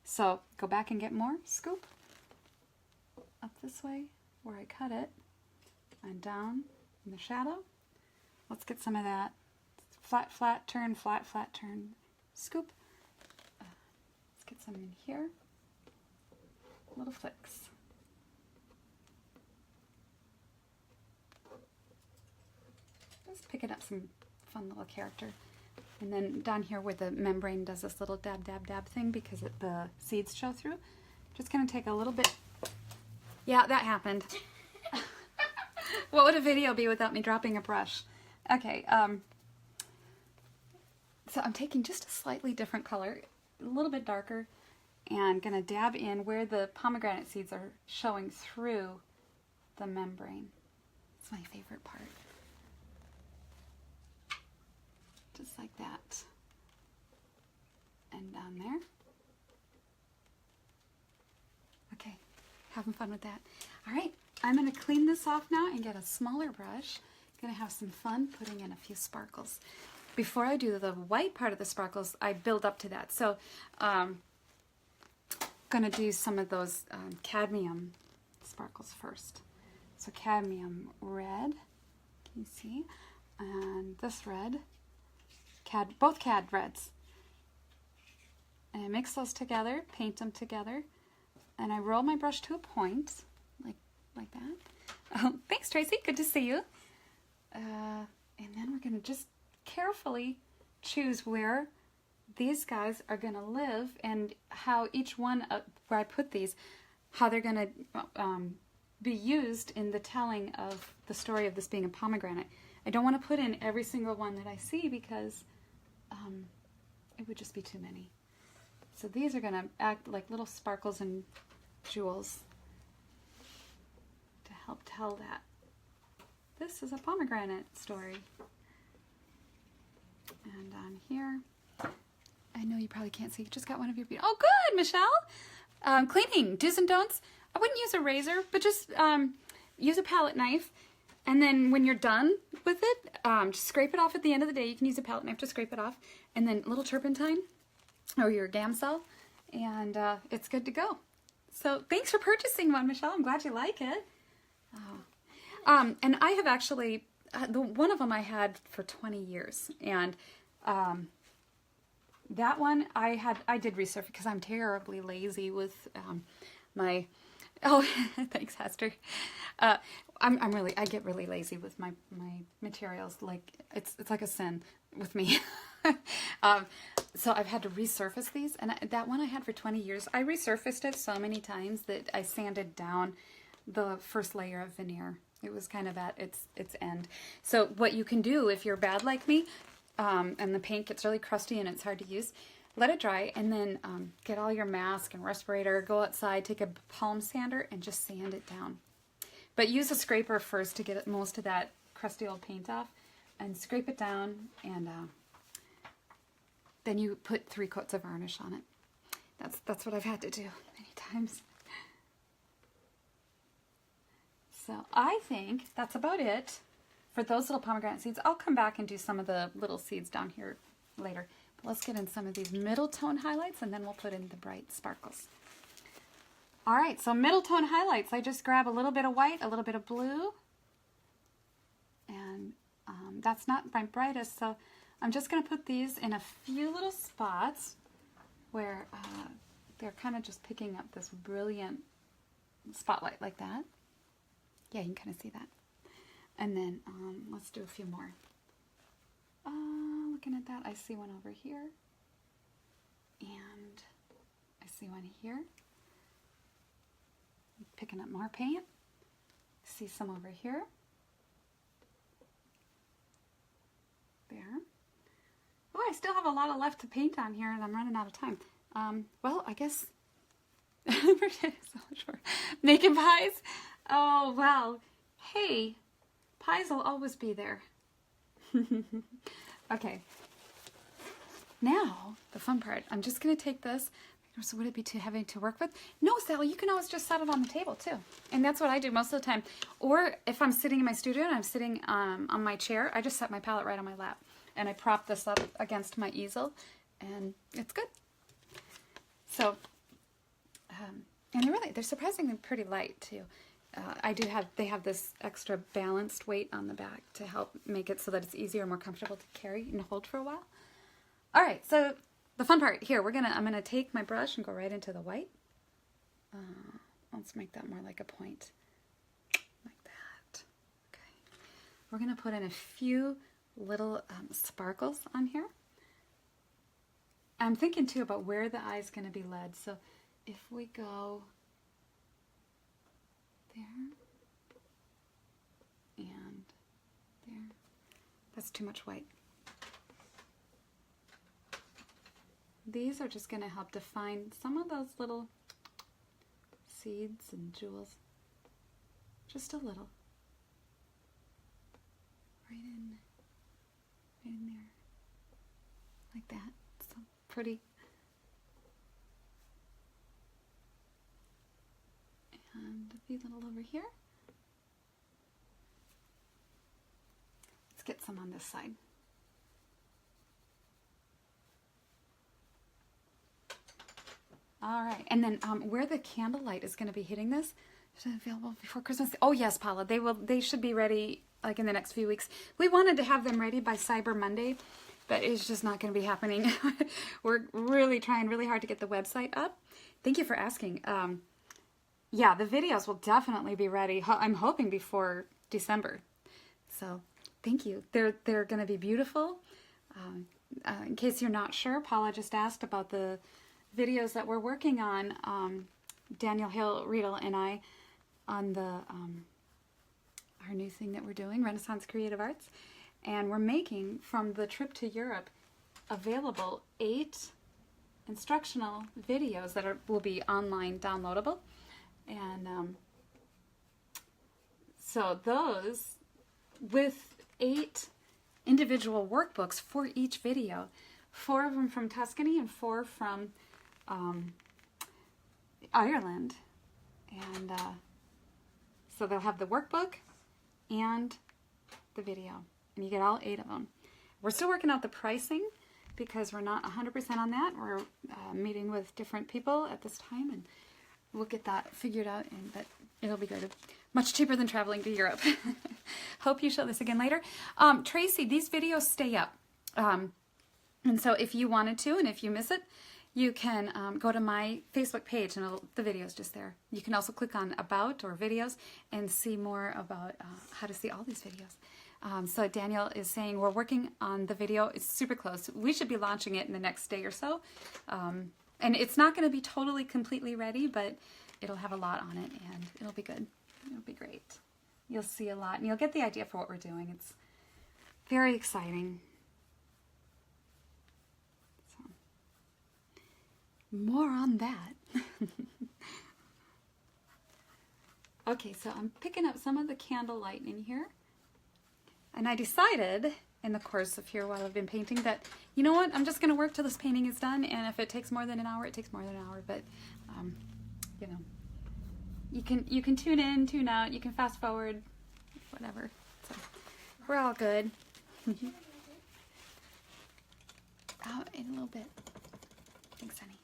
So go back and get more, scoop, up this way where I cut it, and down in the shadow. Let's get some of that flat, flat, turn, scoop. Let's get some in here. Little flicks. Just picking up some fun little character. And then down here where the membrane does this little dab, dab, dab thing because the seeds show through. Just going to take a little bit. Yeah, that happened. What would a video be without me dropping a brush? Okay, so I'm taking just a slightly different color, a little bit darker, and going to dab in where the pomegranate seeds are showing through the membrane. It's my favorite part. Just like that. And down there. Okay, having fun with that. All right, I'm going to clean this off now and get a smaller brush. I'm going to have some fun putting in a few sparkles. Before I do the white part of the sparkles, I build up to that. So, going to do some of those cadmium sparkles first. So cadmium red, can you see? And this red, both cad reds. And I mix those together, paint them together, and I roll my brush to a point, like that. Thanks, Tracy. Good to see you. And then we're going to just carefully choose where these guys are going to live and how each one, where I put these, how they're going to be used in the telling of the story of this being a pomegranate. I don't want to put in every single one that I see because it would just be too many. So these are going to act like little sparkles and jewels to help tell that this is a pomegranate story. And on here, I know you probably can't see, just got one of your, oh good, Michelle! Cleaning, do's and don'ts. I wouldn't use a razor, but just use a palette knife. And then when you're done with it, just scrape it off at the end of the day. You can use a palette knife to scrape it off. And then a little turpentine or your Gamsol, and it's good to go. So thanks for purchasing one, Michelle. I'm glad you like it. And I have actually, one of them I had for 20 years. And that one I did resurface because I'm terribly lazy with my, oh, thanks, Hester. I get really lazy with my materials. Like it's like a sin with me. So I've had to resurface these, and that one I had for 20 years. I resurfaced it so many times that I sanded down the first layer of veneer. It was kind of at its end. So what you can do if you're bad like me, and the paint gets really crusty and it's hard to use, let it dry, and then get all your mask and respirator, go outside, take a palm sander, and just sand it down. But use a scraper first to get most of that crusty old paint off, and scrape it down, and then you put 3 coats of varnish on it. That's what I've had to do many times. So I think that's about it for those little pomegranate seeds. I'll come back and do some of the little seeds down here later. But let's get in some of these middle tone highlights, and then we'll put in the bright sparkles. All right, so middle tone highlights. I just grab a little bit of white, a little bit of blue, and that's not my brightest, so I'm just going to put these in a few little spots where they're kind of just picking up this brilliant spotlight like that. Yeah, you can kind of see that. And then let's do a few more. Looking at that, I see one over here. And I see one here. Picking up more paint. See some over here. There. Oh, I still have a lot of left to paint on here, and I'm running out of time. Well, I guess making pies. Oh, wow. Hey, pies will always be there. Okay. Now, the fun part. I'm just going to take this. So would it be too heavy to work with? No, Sally, you can always just set it on the table, too. And that's what I do most of the time. Or if I'm sitting in my studio and I'm sitting on my chair, I just set my palette right on my lap. And I prop this up against my easel, and it's good. So, and they're surprisingly pretty light, too. They have this extra balanced weight on the back to help make it so that it's easier and more comfortable to carry and hold for a while. All right, so the fun part here, I'm gonna take my brush and go right into the white. Let's make that more like a point, like that. Okay, we're gonna put in a few little sparkles on here. I'm thinking too about where the eye's gonna be led. So if we go there and there, that's too much white. These are just going to help define some of those little seeds and jewels. Just a little. Right in there. Like that. So pretty. And a few little over here. Let's get some on this side. All right, and then where the candlelight is going to be hitting this, is it available before Christmas? Oh yes, Paula, they should be ready like in the next few weeks. We wanted to have them ready by Cyber Monday, but it's just not going to be happening. We're really trying really hard to get the website up. Thank you for asking. yeah, the videos will definitely be ready. I'm hoping before December. So thank you. They're going to be beautiful. In case you're not sure, Paula just asked about the videos that we're working on. Daniel Hill Riedel and I on the our new thing that we're doing, Renaissance Creative Arts, and we're making from the trip to Europe available 8 instructional videos that will be online downloadable. And so those with 8 individual workbooks for each video, 4 of them from Tuscany and 4 from Ireland. And so they'll have the workbook and the video, and you get all 8 of them. We're still working out the pricing because we're not 100% on that. We're meeting with different people at this time, and we'll get that figured out, but it'll be good. Much cheaper than traveling to Europe. Hope you show this again later. Tracy, these videos stay up. And so if you wanted to, and if you miss it, you can go to my Facebook page, and the video's just there. You can also click on About or Videos and see more about how to see all these videos. So Daniel is saying we're working on the video. It's super close. We should be launching it in the next day or so. And it's not going to be totally completely ready, but it'll have a lot on it, and it'll be good. It'll be great. You'll see a lot, and you'll get the idea for what we're doing. It's very exciting. So, more on that. Okay, so I'm picking up some of the candlelight in here. And I decided in the course of here while I've been painting that, you know what, I'm just going to work till this painting is done, and if it takes more than an hour, it takes more than an hour. But, you know, you can tune in, tune out, you can fast forward, whatever. So we're all good. Oh, in a little bit. Thanks, honey.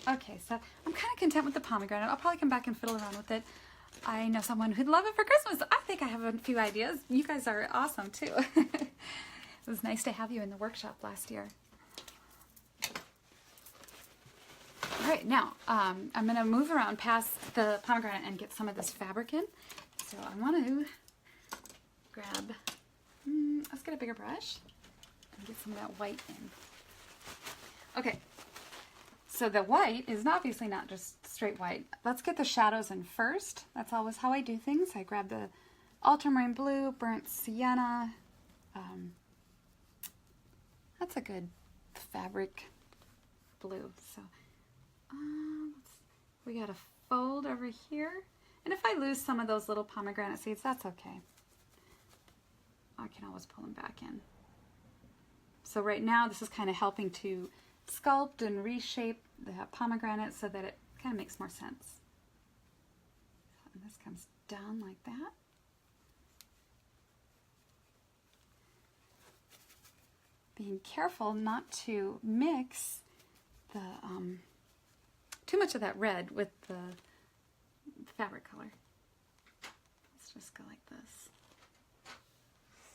Okay, so I'm kind of content with the pomegranate. I'll probably come back and fiddle around with it. I know someone who'd love it for Christmas. I think I have a few ideas. You guys are awesome, too. It was nice to have you in the workshop last year. All right, now I'm going to move around past the pomegranate and get some of this fabric in. So I want to grab, let's get a bigger brush and get some of that white in. Okay, so the white is obviously not just straight white. Let's get the shadows in first. That's always how I do things. I grab the Ultramarine Blue, Burnt Sienna. That's a good fabric blue. So we got a fold over here. And if I lose some of those little pomegranate seeds, that's okay. I can always pull them back in. So right now this is kind of helping to sculpt and reshape the pomegranate so that it kind of makes more sense. And this comes down like that. Being careful not to mix the too much of that red with the fabric color. Let's just go like this.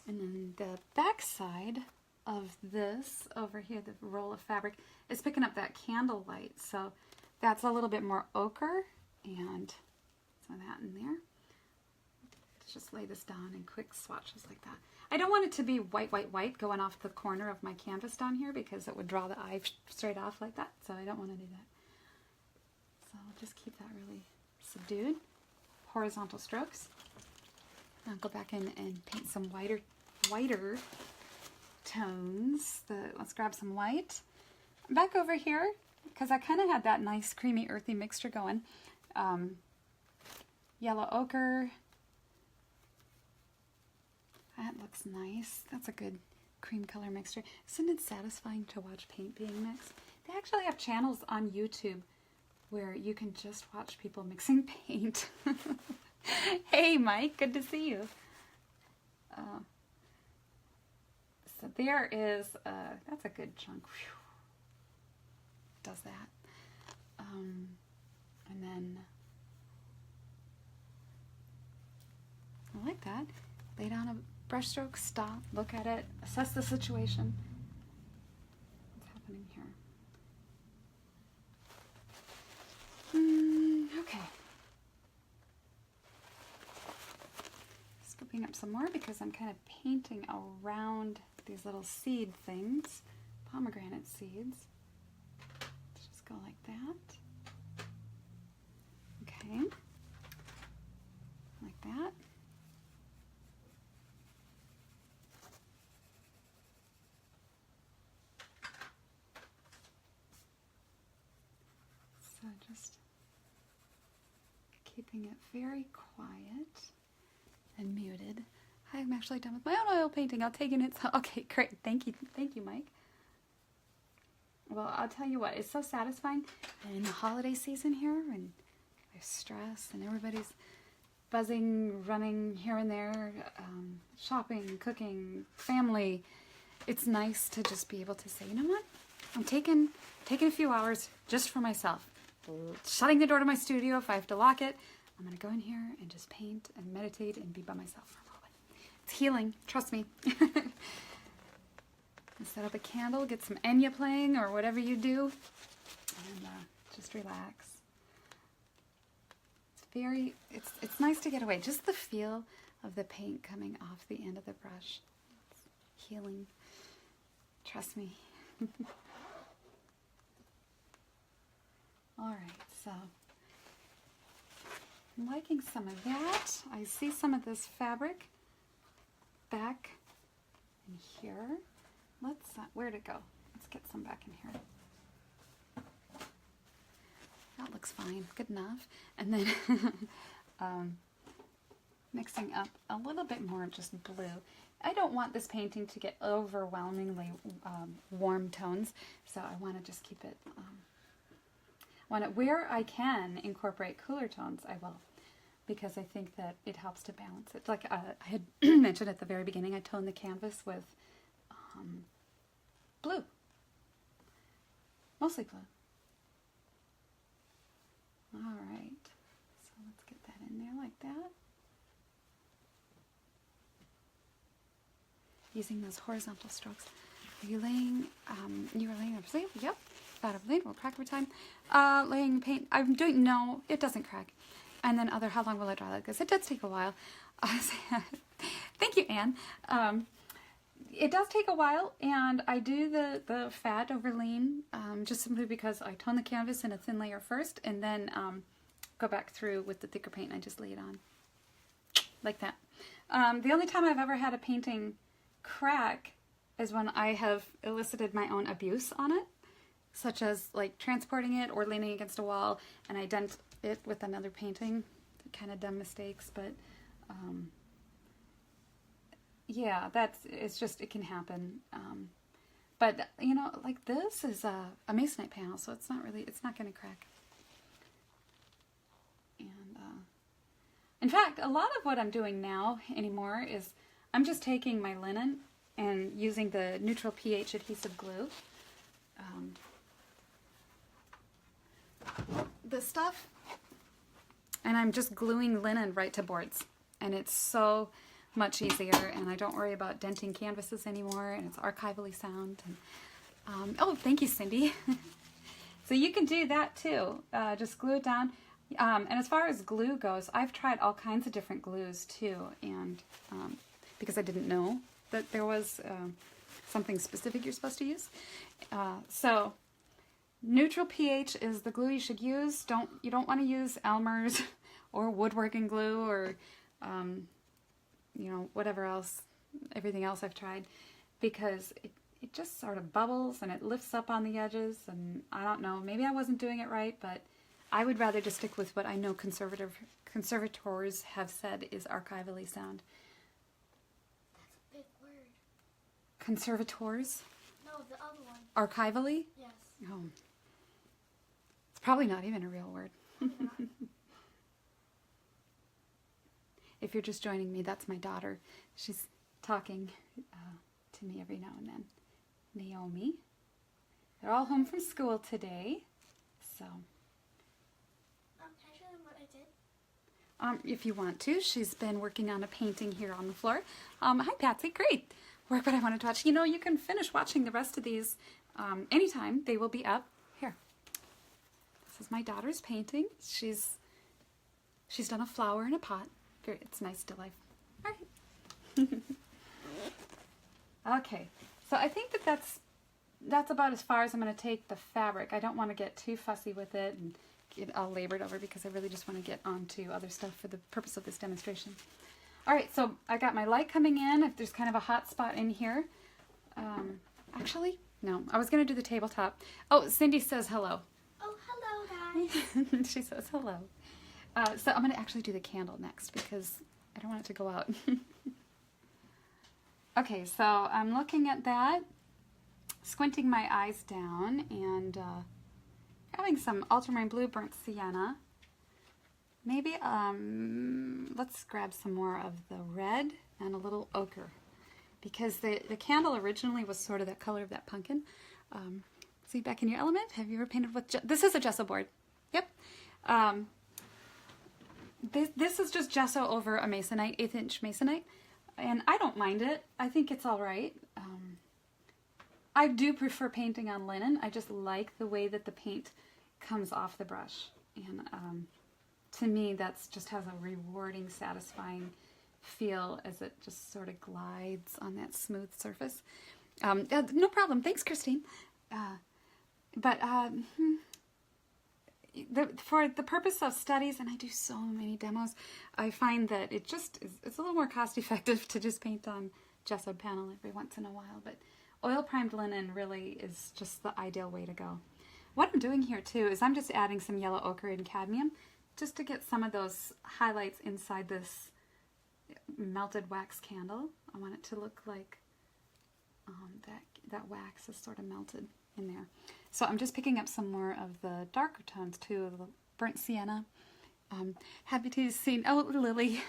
And then the back side of this over here, the roll of fabric, is picking up that candlelight. So that's a little bit more ochre, and some of that in there. Let's just lay this down in quick swatches like that. I don't want it to be white, white, white going off the corner of my canvas down here because it would draw the eye straight off like that. So I don't want to do that. So I'll just keep that really subdued. Horizontal strokes. I'll go back in and paint some whiter tones. Let's grab some white. Back over here, because I kind of had that nice creamy earthy mixture going. Yellow ochre. That looks nice. That's a good cream color mixture. Isn't it satisfying to watch paint being mixed? They actually have channels on YouTube where you can just watch people mixing paint. Hey Mike, good to see you. So there is, that's a good chunk. Whew. Does that. And then, I like that. Lay down a brushstroke, stop, look at it, assess the situation. What's happening here? Okay. Scooping up some more because I'm kind of painting around these little seed things, pomegranate seeds. Let's just go like that. Okay. Like that. So just keeping it very quiet and muted. I'm actually done with my own oil painting. I'll take it. Okay, great. Thank you, Mike. Well, I'll tell you what, it's so satisfying in the holiday season here, and there's stress, and everybody's buzzing, running here and there, shopping, cooking, family. It's nice to just be able to say, you know what? I'm taking a few hours just for myself. Shutting the door to my studio if I have to lock it. I'm going to go in here and just paint and meditate and be by myself for a moment. It's healing, trust me. Set up a candle, get some Enya playing or whatever you do, and just relax. It's nice to get away. Just the feel of the paint coming off the end of the brush. It's healing. Trust me. All right, so I'm liking some of that. I see some of this fabric back in here. Let's, where'd it go? Let's get some back in here. That looks fine, good enough. And then mixing up a little bit more just blue. I don't want this painting to get overwhelmingly warm tones, so I want to just keep it, where I can incorporate cooler tones, I will, because I think that it helps to balance it. Like I had mentioned at the very beginning, I toned the canvas with blue, mostly blue. All right, so let's get that in there like that. Using those horizontal strokes. Are you laying, you were laying up sleeve? Yep, about a blade, we'll crack every time. Laying paint, I'm doing, no, it doesn't crack. And then how long will it dry like this? It does take a while. Thank you, Anne. It does take a while, and I do the fat over lean just simply because I tone the canvas in a thin layer first, and then go back through with the thicker paint and I just lay it on like that. The only time I've ever had a painting crack is when I have elicited my own abuse on it, such as like transporting it or leaning against a wall and I dent it with another painting. Kind of dumb mistakes, but yeah, it's just, it can happen. But you know, like this is a masonite panel, so it's not going to crack. And in fact, a lot of what I'm doing now anymore is I'm just taking my linen and using the neutral pH adhesive glue. This stuff, and I'm just gluing linen right to boards, and it's so much easier, and I don't worry about denting canvases anymore, and it's archivally sound. And, oh, thank you, Cindy. So you can do that too. Just glue it down. And as far as glue goes, I've tried all kinds of different glues too, and because I didn't know that there was something specific you're supposed to use. So neutral pH is the glue you should use. You don't want to use Elmer's or woodworking glue or you know, whatever else, everything else I've tried, because it just sort of bubbles and it lifts up on the edges, and I don't know, maybe I wasn't doing it right, but I would rather just stick with what I know conservators have said is archivally sound. That's a big word. Conservators? No, the other one. Archivally? Yes. Oh. It's probably not even a real word. If you're just joining me, that's my daughter. She's talking to me every now and then. Naomi. They're all home from school today, so. Can I show them what I did? If you want to. She's been working on a painting here on the floor. Hi, Patsy. Great work, but I wanted to watch. You know, you can finish watching the rest of these anytime. They will be up here. This is my daughter's painting. She's done a flower in a pot. It's nice to life. All right. Okay, so I think that's about as far as I'm going to take the fabric. I don't want to get too fussy with it and get all labored over because I really just want to get on to other stuff for the purpose of this demonstration. All right, so I got my light coming in. If there's kind of a hot spot in here. Actually, no, I was going to do the tabletop. Oh, Cindy says hello. Oh, hello, guys. She says hello. So I'm going to actually do the candle next because I don't want it to go out. Okay, so I'm looking at that, squinting my eyes down, and having some Ultramarine Blue Burnt Sienna. Maybe let's grab some more of the red and a little ochre, because the candle originally was sort of that color of that pumpkin. See, back in your element, have you ever painted with, this is a gesso board. Yep. This is just gesso over a masonite, 1/8 inch masonite, and I don't mind it. I think it's all right. I do prefer painting on linen. I just like the way that the paint comes off the brush, and to me that's just has a rewarding, satisfying feel as it just sort of glides on that smooth surface. No problem. Thanks, Christine. For the purpose of studies, and I do so many demos, I find that it's a little more cost effective to just paint on gessoed panel every once in a while. But oil primed linen really is just the ideal way to go. What I'm doing here too is I'm just adding some yellow ochre and cadmium just to get some of those highlights inside this melted wax candle. I want it to look like that wax is sort of melted in there. So I'm just picking up some more of the darker tones too, the burnt sienna. Happy to see, oh, Lily,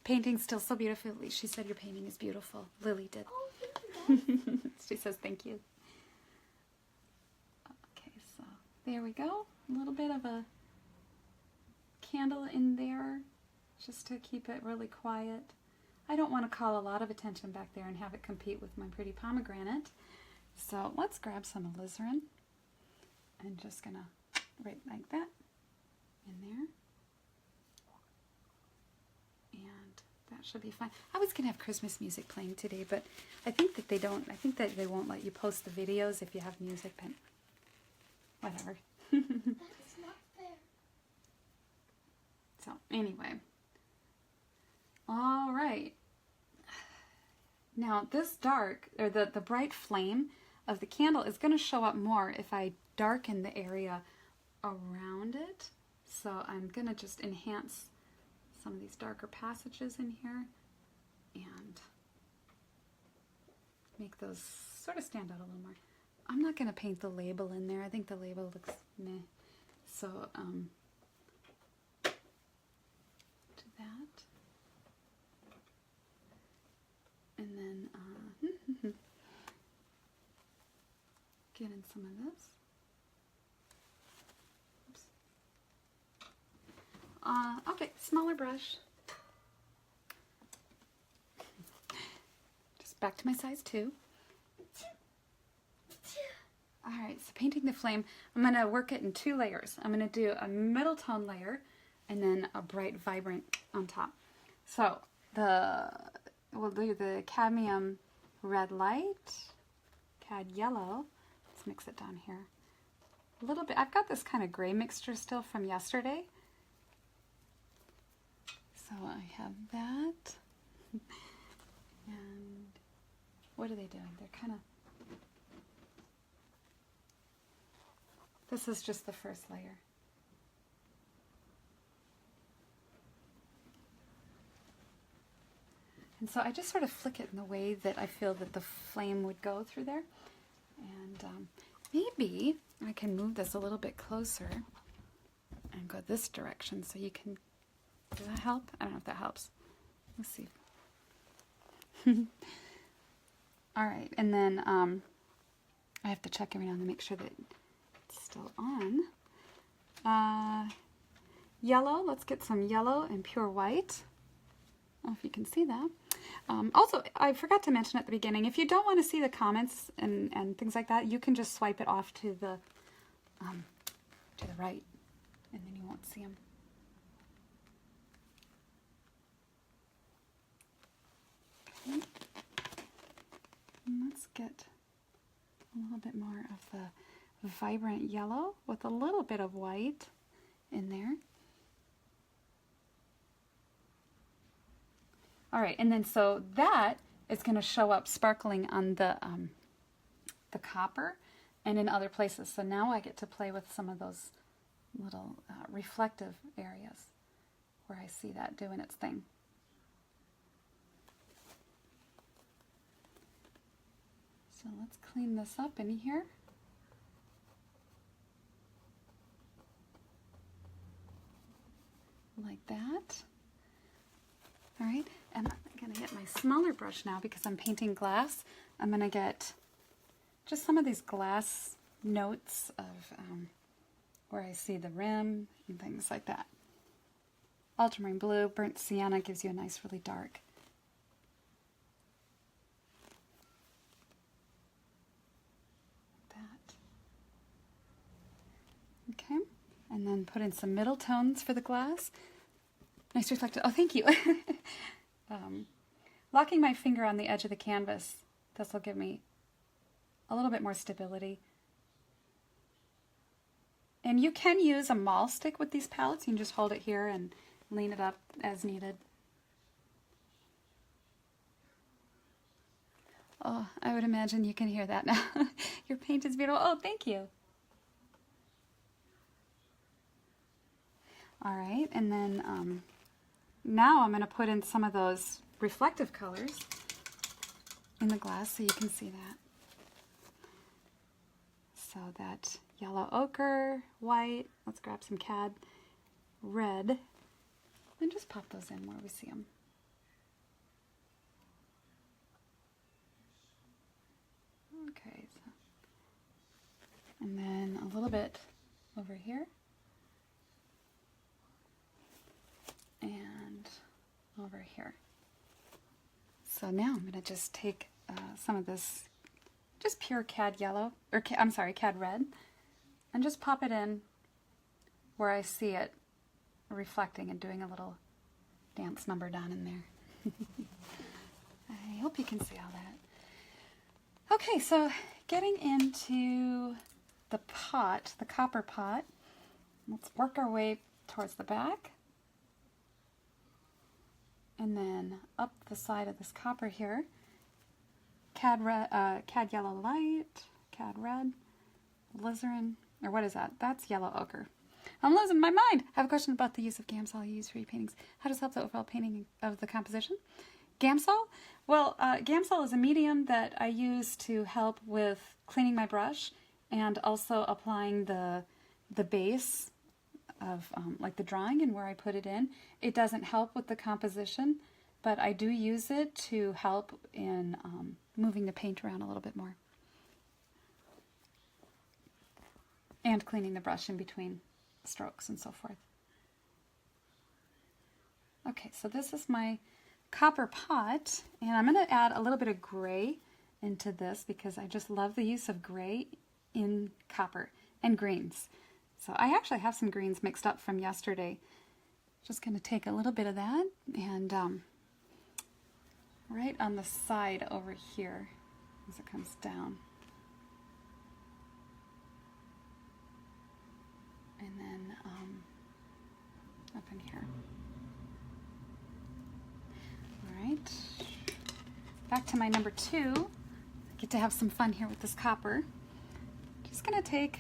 painting still so beautifully. She said your painting is beautiful. Lily did. Oh, thank you. She says thank you. Okay, so there we go. A little bit of a candle in there just to keep it really quiet. I don't want to call a lot of attention back there and have it compete with my pretty pomegranate. So let's grab some alizarin and just gonna right like that in there. And that should be fine. I was gonna have Christmas music playing today, but I think that they won't let you post the videos if you have music, but whatever. That's not fair. So anyway. All right. Now this dark, or the bright flame of the candle is going to show up more if I darken the area around it. So I'm going to just enhance some of these darker passages in here and make those sort of stand out a little more. I'm not going to paint the label in there. I think the label looks meh. So do that. And then get in some of this. Oops. Okay, smaller brush. Just back to my size 2. Alright, so painting the flame, I'm going to work it in 2 layers. I'm going to do a middle tone layer and then a bright vibrant on top. So we'll do the cadmium red light, cad yellow. Let's mix it down here. A little bit. I've got this kind of gray mixture still from yesterday. So I have that. And what are they doing? They're kind of... This is just the first layer. And so I just sort of flick it in the way that I feel that the flame would go through there. And maybe I can move this a little bit closer and go this direction so you can... Does that help? I don't know if that helps. Let's see. All right, and then I have to check every now and then to make sure that it's still on. Yellow, let's get some yellow and pure white. I don't know if you can see that. Also, I forgot to mention at the beginning, if you don't want to see the comments and things like that, you can just swipe it off to the right. and then you won't see them. Okay. And let's get a little bit more of the vibrant yellow with a little bit of white in there. All right, and then so that is going to show up sparkling on the copper and in other places. So now I get to play with some of those little reflective areas where I see that doing its thing. So let's clean this up in here. Like that. All right, and I'm going to get my smaller brush now because I'm painting glass. I'm going to get just some of these glass notes of where I see the rim and things like that. Ultramarine Blue, Burnt Sienna gives you a nice, really dark. Like that. Okay, and then put in some middle tones for the glass. Nice reflective. Oh, thank you. Locking my finger on the edge of the canvas, this will give me a little bit more stability. And you can use a maul stick with these palettes. You can just hold it here and lean it up as needed. Oh, I would imagine you can hear that now. Your paint is beautiful. Oh, thank you. All right, and then now I'm going to put in some of those reflective colors in the glass so you can see that. So that yellow ochre, white, let's grab some cad red, and just pop those in where we see them. Okay, so, and then a little bit over here. And over here. So now I'm going to just take some of this just pure cad yellow, or I'm sorry, cad red, and just pop it in where I see it reflecting and doing a little dance number down in there. I hope you can see all that. Okay, so getting into the pot, the copper pot, let's work our way towards the back. And then up the side of this copper here, cad yellow light, cad red, alizarin, or what is that? That's yellow ochre. I'm losing my mind. I have a question about the use of Gamsol you use for your paintings. How does it help the overall painting of the composition? Gamsol? Well, Gamsol is a medium that I use to help with cleaning my brush and also applying the base of like the drawing and where I put it in. It doesn't help with the composition, but I do use it to help in moving the paint around a little bit more. And cleaning the brush in between strokes and so forth. Okay, so this is my copper pot, and I'm going to add a little bit of gray into this because I just love the use of gray in copper and greens. So I actually have some greens mixed up from yesterday. Just going to take a little bit of that and right on the side over here as it comes down. And then up in here. All right. Back to my number 2. I get to have some fun here with this copper. Just going to take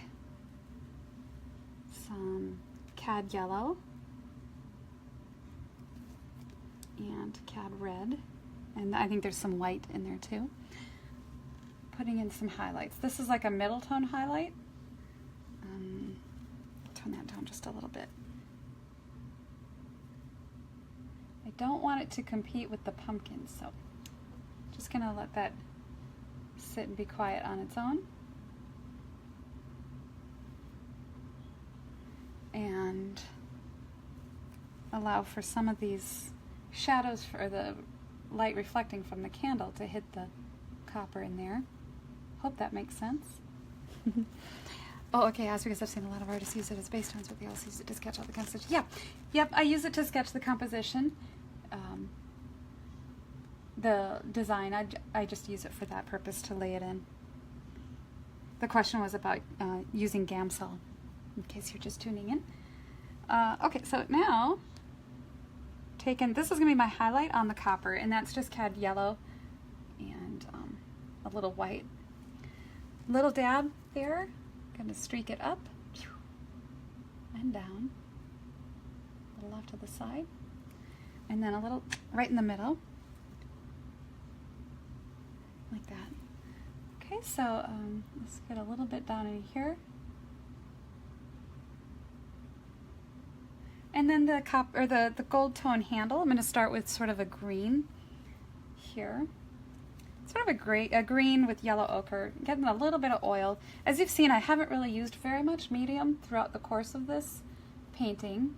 some cad yellow and cad red, and I think there's some white in there too. Putting in some highlights. This is like a middle tone highlight. Turn that down just a little bit. I don't want it to compete with the pumpkin, so just gonna let that sit and be quiet on its own. And allow for some of these shadows for the light reflecting from the candle to hit the copper in there. Hope that makes sense. Oh, okay, as because I've seen a lot of artists use it as base tones, but they also use it to sketch out the composition. Yeah, yep, I use it to sketch the composition. The design, I just use it for that purpose, to lay it in. The question was about using Gamsol, in case you're just tuning in. Okay, so now, this is going to be my highlight on the copper, and that's just Cad Yellow and a little white. Little dab there, going to streak it up and down, a little off to the side, and then a little right in the middle, like that. Okay, so let's get a little bit down in here. And then the gold tone handle, I'm going to start with sort of a green here. Sort of a green with yellow ochre, getting a little bit of oil. As you've seen, I haven't really used very much medium throughout the course of this painting.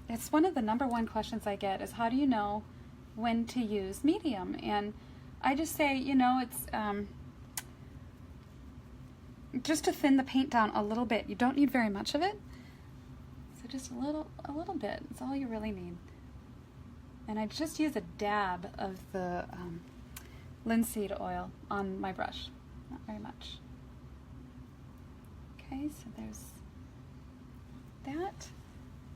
It's one of the #1 questions I get is, how do you know when to use medium? And I just say, you know, it's just to thin the paint down a little bit. You don't need very much of it, so just a little bit. That's all you really need. And I just use a dab of the linseed oil on my brush, not very much. Okay, so there's that.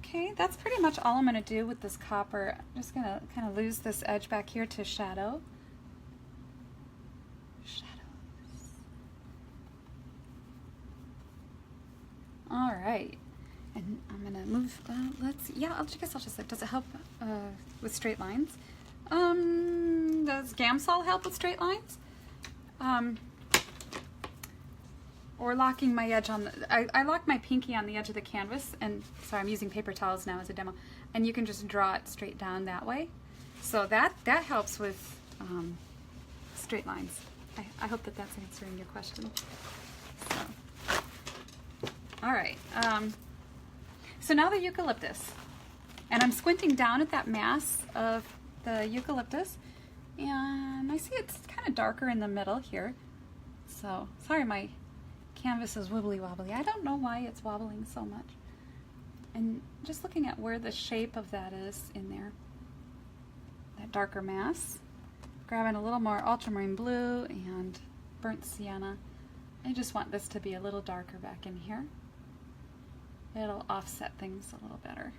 Okay, that's pretty much all I'm going to do with this copper. I'm just going to kind of lose this edge back here to shadow. All right, and I'm gonna move. I guess I'll just. Does it help with straight lines? Does Gamsol help with straight lines? Or locking my edge on the. I lock my pinky on the edge of the canvas, and sorry, I'm using paper towels now as a demo, and you can just draw it straight down that way. So that helps with straight lines. I hope that that's answering your question. So. All right, so now the eucalyptus, and I'm squinting down at that mass of the eucalyptus, and I see it's kind of darker in the middle here. So, sorry, my canvas is wibbly wobbly. I don't know why it's wobbling so much. And just looking at where the shape of that is in there, that darker mass, grabbing a little more ultramarine blue and burnt sienna. I just want this to be a little darker back in here. It'll offset things a little better.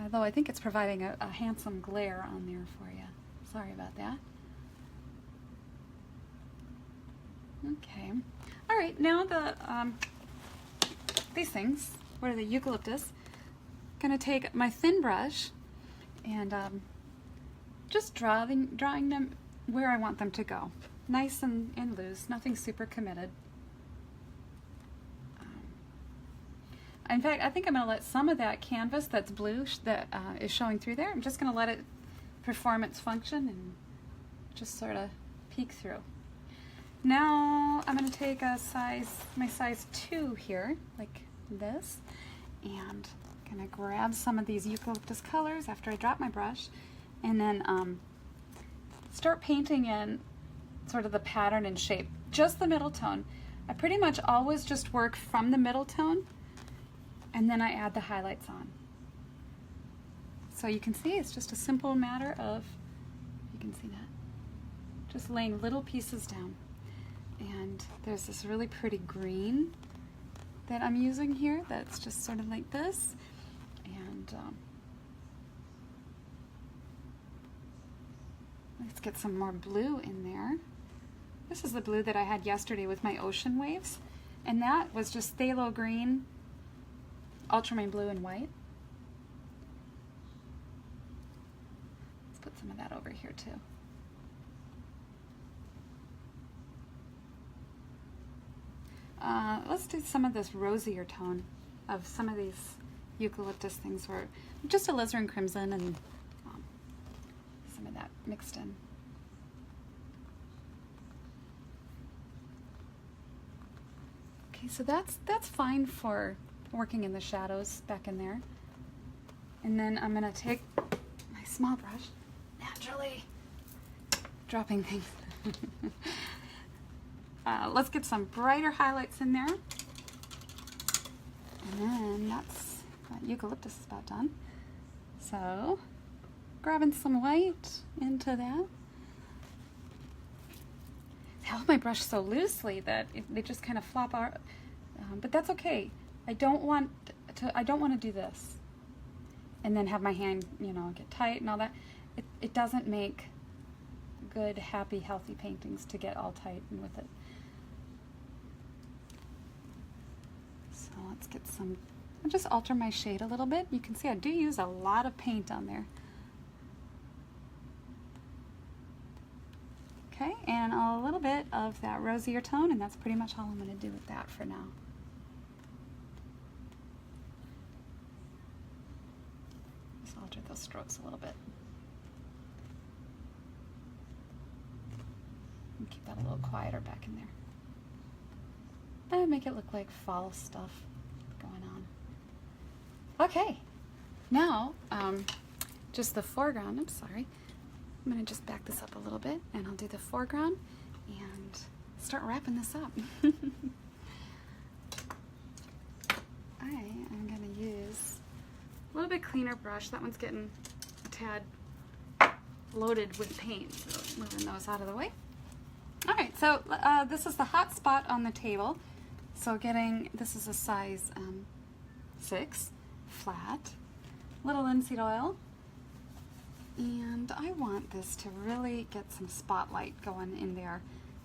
Although I think it's providing a handsome glare on there for you. Sorry about that. Okay. All right, now these things, what are the eucalyptus? I'm gonna take my thin brush and just drawing them where I want them to go. Nice and loose, nothing super committed. In fact, I think I'm going to let some of that canvas that's blue that is showing through there, I'm just going to let it perform its function and just sort of peek through. Now I'm going to take my size 2 here, like this, and I'm going to grab some of these eucalyptus colors after I drop my brush, and then start painting in sort of the pattern and shape, just the middle tone. I pretty much always just work from the middle tone, and then I add the highlights on. So you can see it's just a simple matter of, you can see that, just laying little pieces down. And there's this really pretty green that I'm using here that's just sort of like this. And let's get some more blue in there. This is the blue that I had yesterday with my ocean waves, and that was just Pthalo Green, Ultramarine Blue, and white. Let's put some of that over here too. Let's do some of this rosier tone of some of these eucalyptus things, or just Alizarin Crimson and some of that mixed in. Okay, so that's fine for working in the shadows back in there. And then I'm going to take my small brush, naturally dropping things. let's get some brighter highlights in there. And then that eucalyptus is about done. So grabbing some white into that. I held my brush so loosely that they just kind of flop out, but that's okay. I don't want to do this and then have my hand, you know, get tight and all that. It doesn't make good, happy, healthy paintings to get all tight and with it. So let's get some, I'll just alter my shade a little bit. You can see I do use a lot of paint on there. Okay, and a little bit of that rosier tone, and that's pretty much all I'm going to do with that for now. Just alter those strokes a little bit. And keep that a little quieter back in there. That would make it look like fall stuff going on. Okay, now just the foreground. I'm sorry. I'm going to just back this up a little bit, and I'll do the foreground and start wrapping this up. I am going to use a little bit cleaner brush. That one's getting a tad loaded with paint, so moving those out of the way. All right, so this is the hot spot on the table. So this is a size 6, flat, little linseed oil. And I want this to really get some spotlight going in there.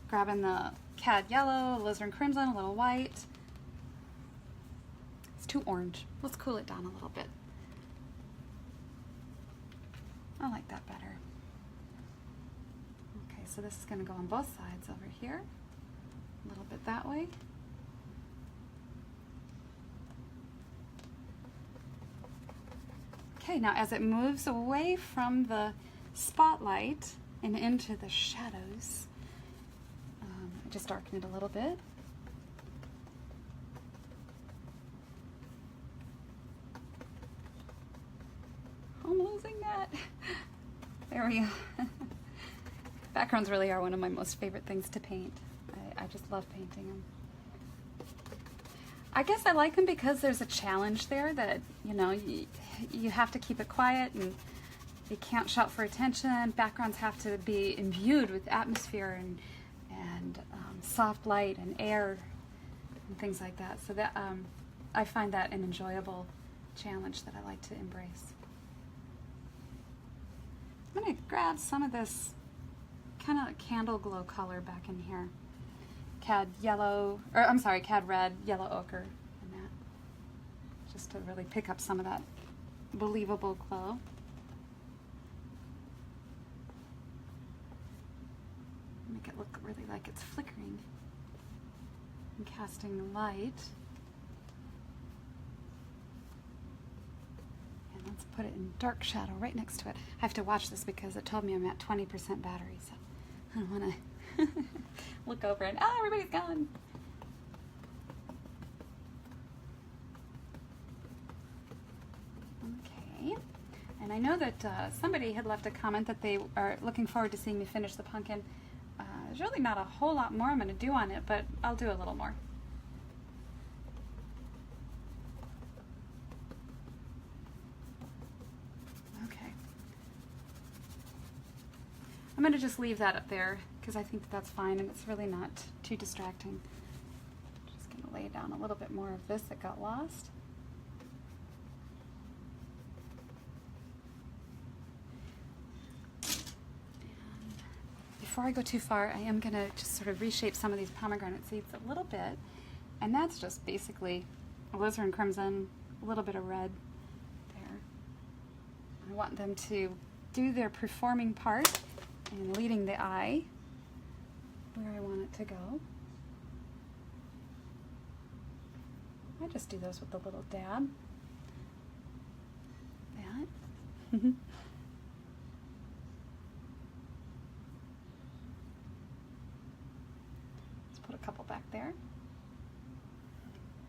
Grabbing the Cad Yellow, Alizarin Crimson, a little white. It's too orange. Let's cool it down a little bit. I like that better. Okay, so this is going to go on both sides over here. A little bit that way. Okay, now as it moves away from the spotlight and into the shadows, I just darken it a little bit. I'm losing that. There we go. Backgrounds really are one of my most favorite things to paint. I just love painting them. I guess I like them because there's a challenge there that, you know, you have to keep it quiet and you can't shout for attention. Backgrounds have to be imbued with atmosphere and soft light and air and things like that. So that I find that an enjoyable challenge that I like to embrace. I'm going to grab some of this kind of candle glow color back in here. Cad red, yellow ochre, and that, just to really pick up some of that believable glow. Make it look really like it's flickering and casting light. And let's put it in dark shadow right next to it. I have to watch this because it told me I'm at 20% battery, so I don't want to look over and, oh, everybody's gone. Okay, and I know that somebody had left a comment that they are looking forward to seeing me finish the pumpkin. There's really not a whole lot more I'm going to do on it, but I'll do a little more. Okay. I'm going to just leave that up there because I think that's fine and it's really not too distracting. Just going to lay down a little bit more of this that got lost. Before I go too far, I am going to just sort of reshape some of these pomegranate seeds a little bit, and that's just basically alizarin crimson, a little bit of red there. I want them to do their performing part in leading the eye where I want it to go. I just do those with a little dab. That. Put a couple back there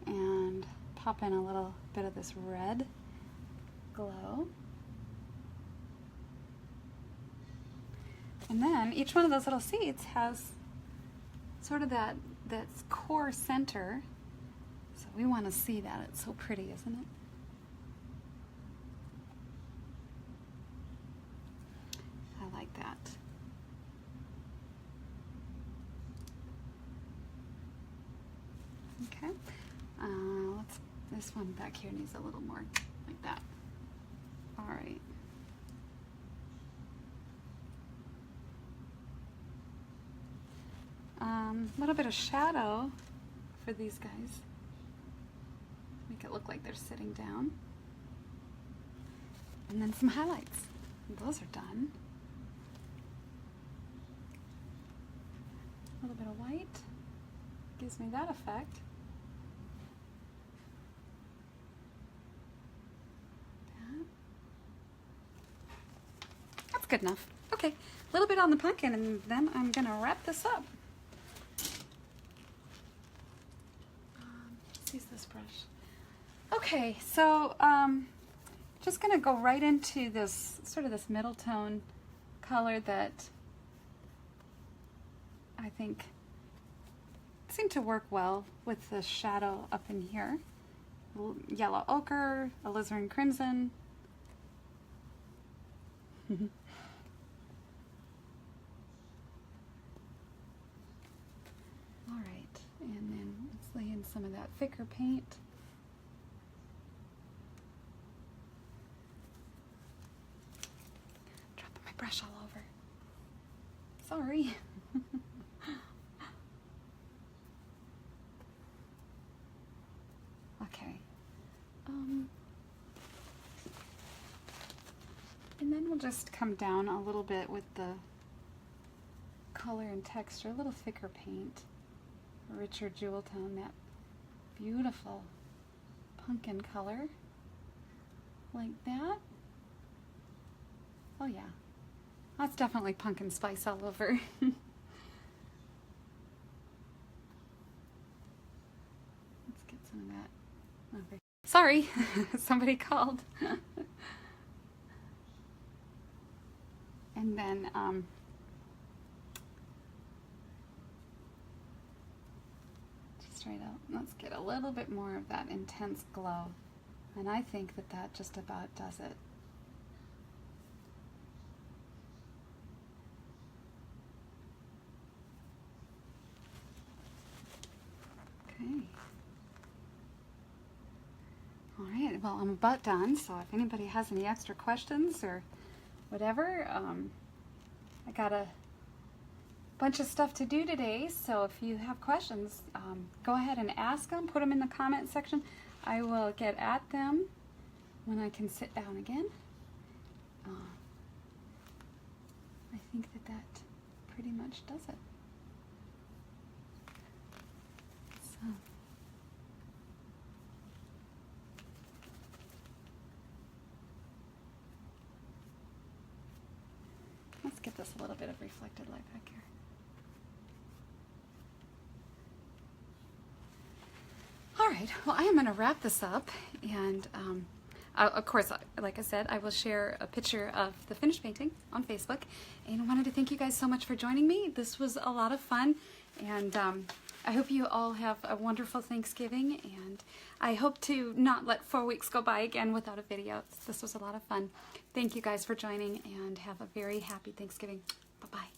and pop in a little bit of this red glow. And then each one of those little seeds has sort of that core center. So we want to see that. It's so pretty, isn't it? I like that. Okay. This one back here needs a little more like that. All right. A little bit of shadow for these guys. Make it look like they're sitting down. And then some highlights. Those are done. A little bit of white. Gives me that effect. That's good enough. Okay, a little bit on the pumpkin, and then I'm gonna wrap this up. Let's use this brush. Okay, so just gonna go right into this sort of this middle tone color that I think seemed to work well with the shadow up in here. Yellow ochre, alizarin crimson. All right, and then let's lay in some of that thicker paint. Dropping my brush all over. Sorry. Okay. And then we'll just come down a little bit with the color and texture, a little thicker paint, a richer jewel tone, that beautiful pumpkin color, like that. Oh yeah, that's definitely pumpkin spice all over. Let's get some of that. Okay. Sorry, somebody called. And then just right out, let's get a little bit more of that intense glow. And I think that that just about does it. Okay. All right, well, I'm about done, so if anybody has any extra questions or whatever, I got a bunch of stuff to do today, so if you have questions, go ahead and ask them, put them in the comment section. I will get at them when I can sit down again. I think that that pretty much does it. So. Let's get this a little bit of reflected light back here. All right, well, I am going to wrap this up, and of course, like I said, I will share a picture of the finished painting on Facebook, and I wanted to thank you guys so much for joining me. This was a lot of fun, and I hope you all have a wonderful Thanksgiving, and I hope to not let 4 weeks go by again without a video. This was a lot of fun. Thank you guys for joining, and have a very happy Thanksgiving. Bye-bye.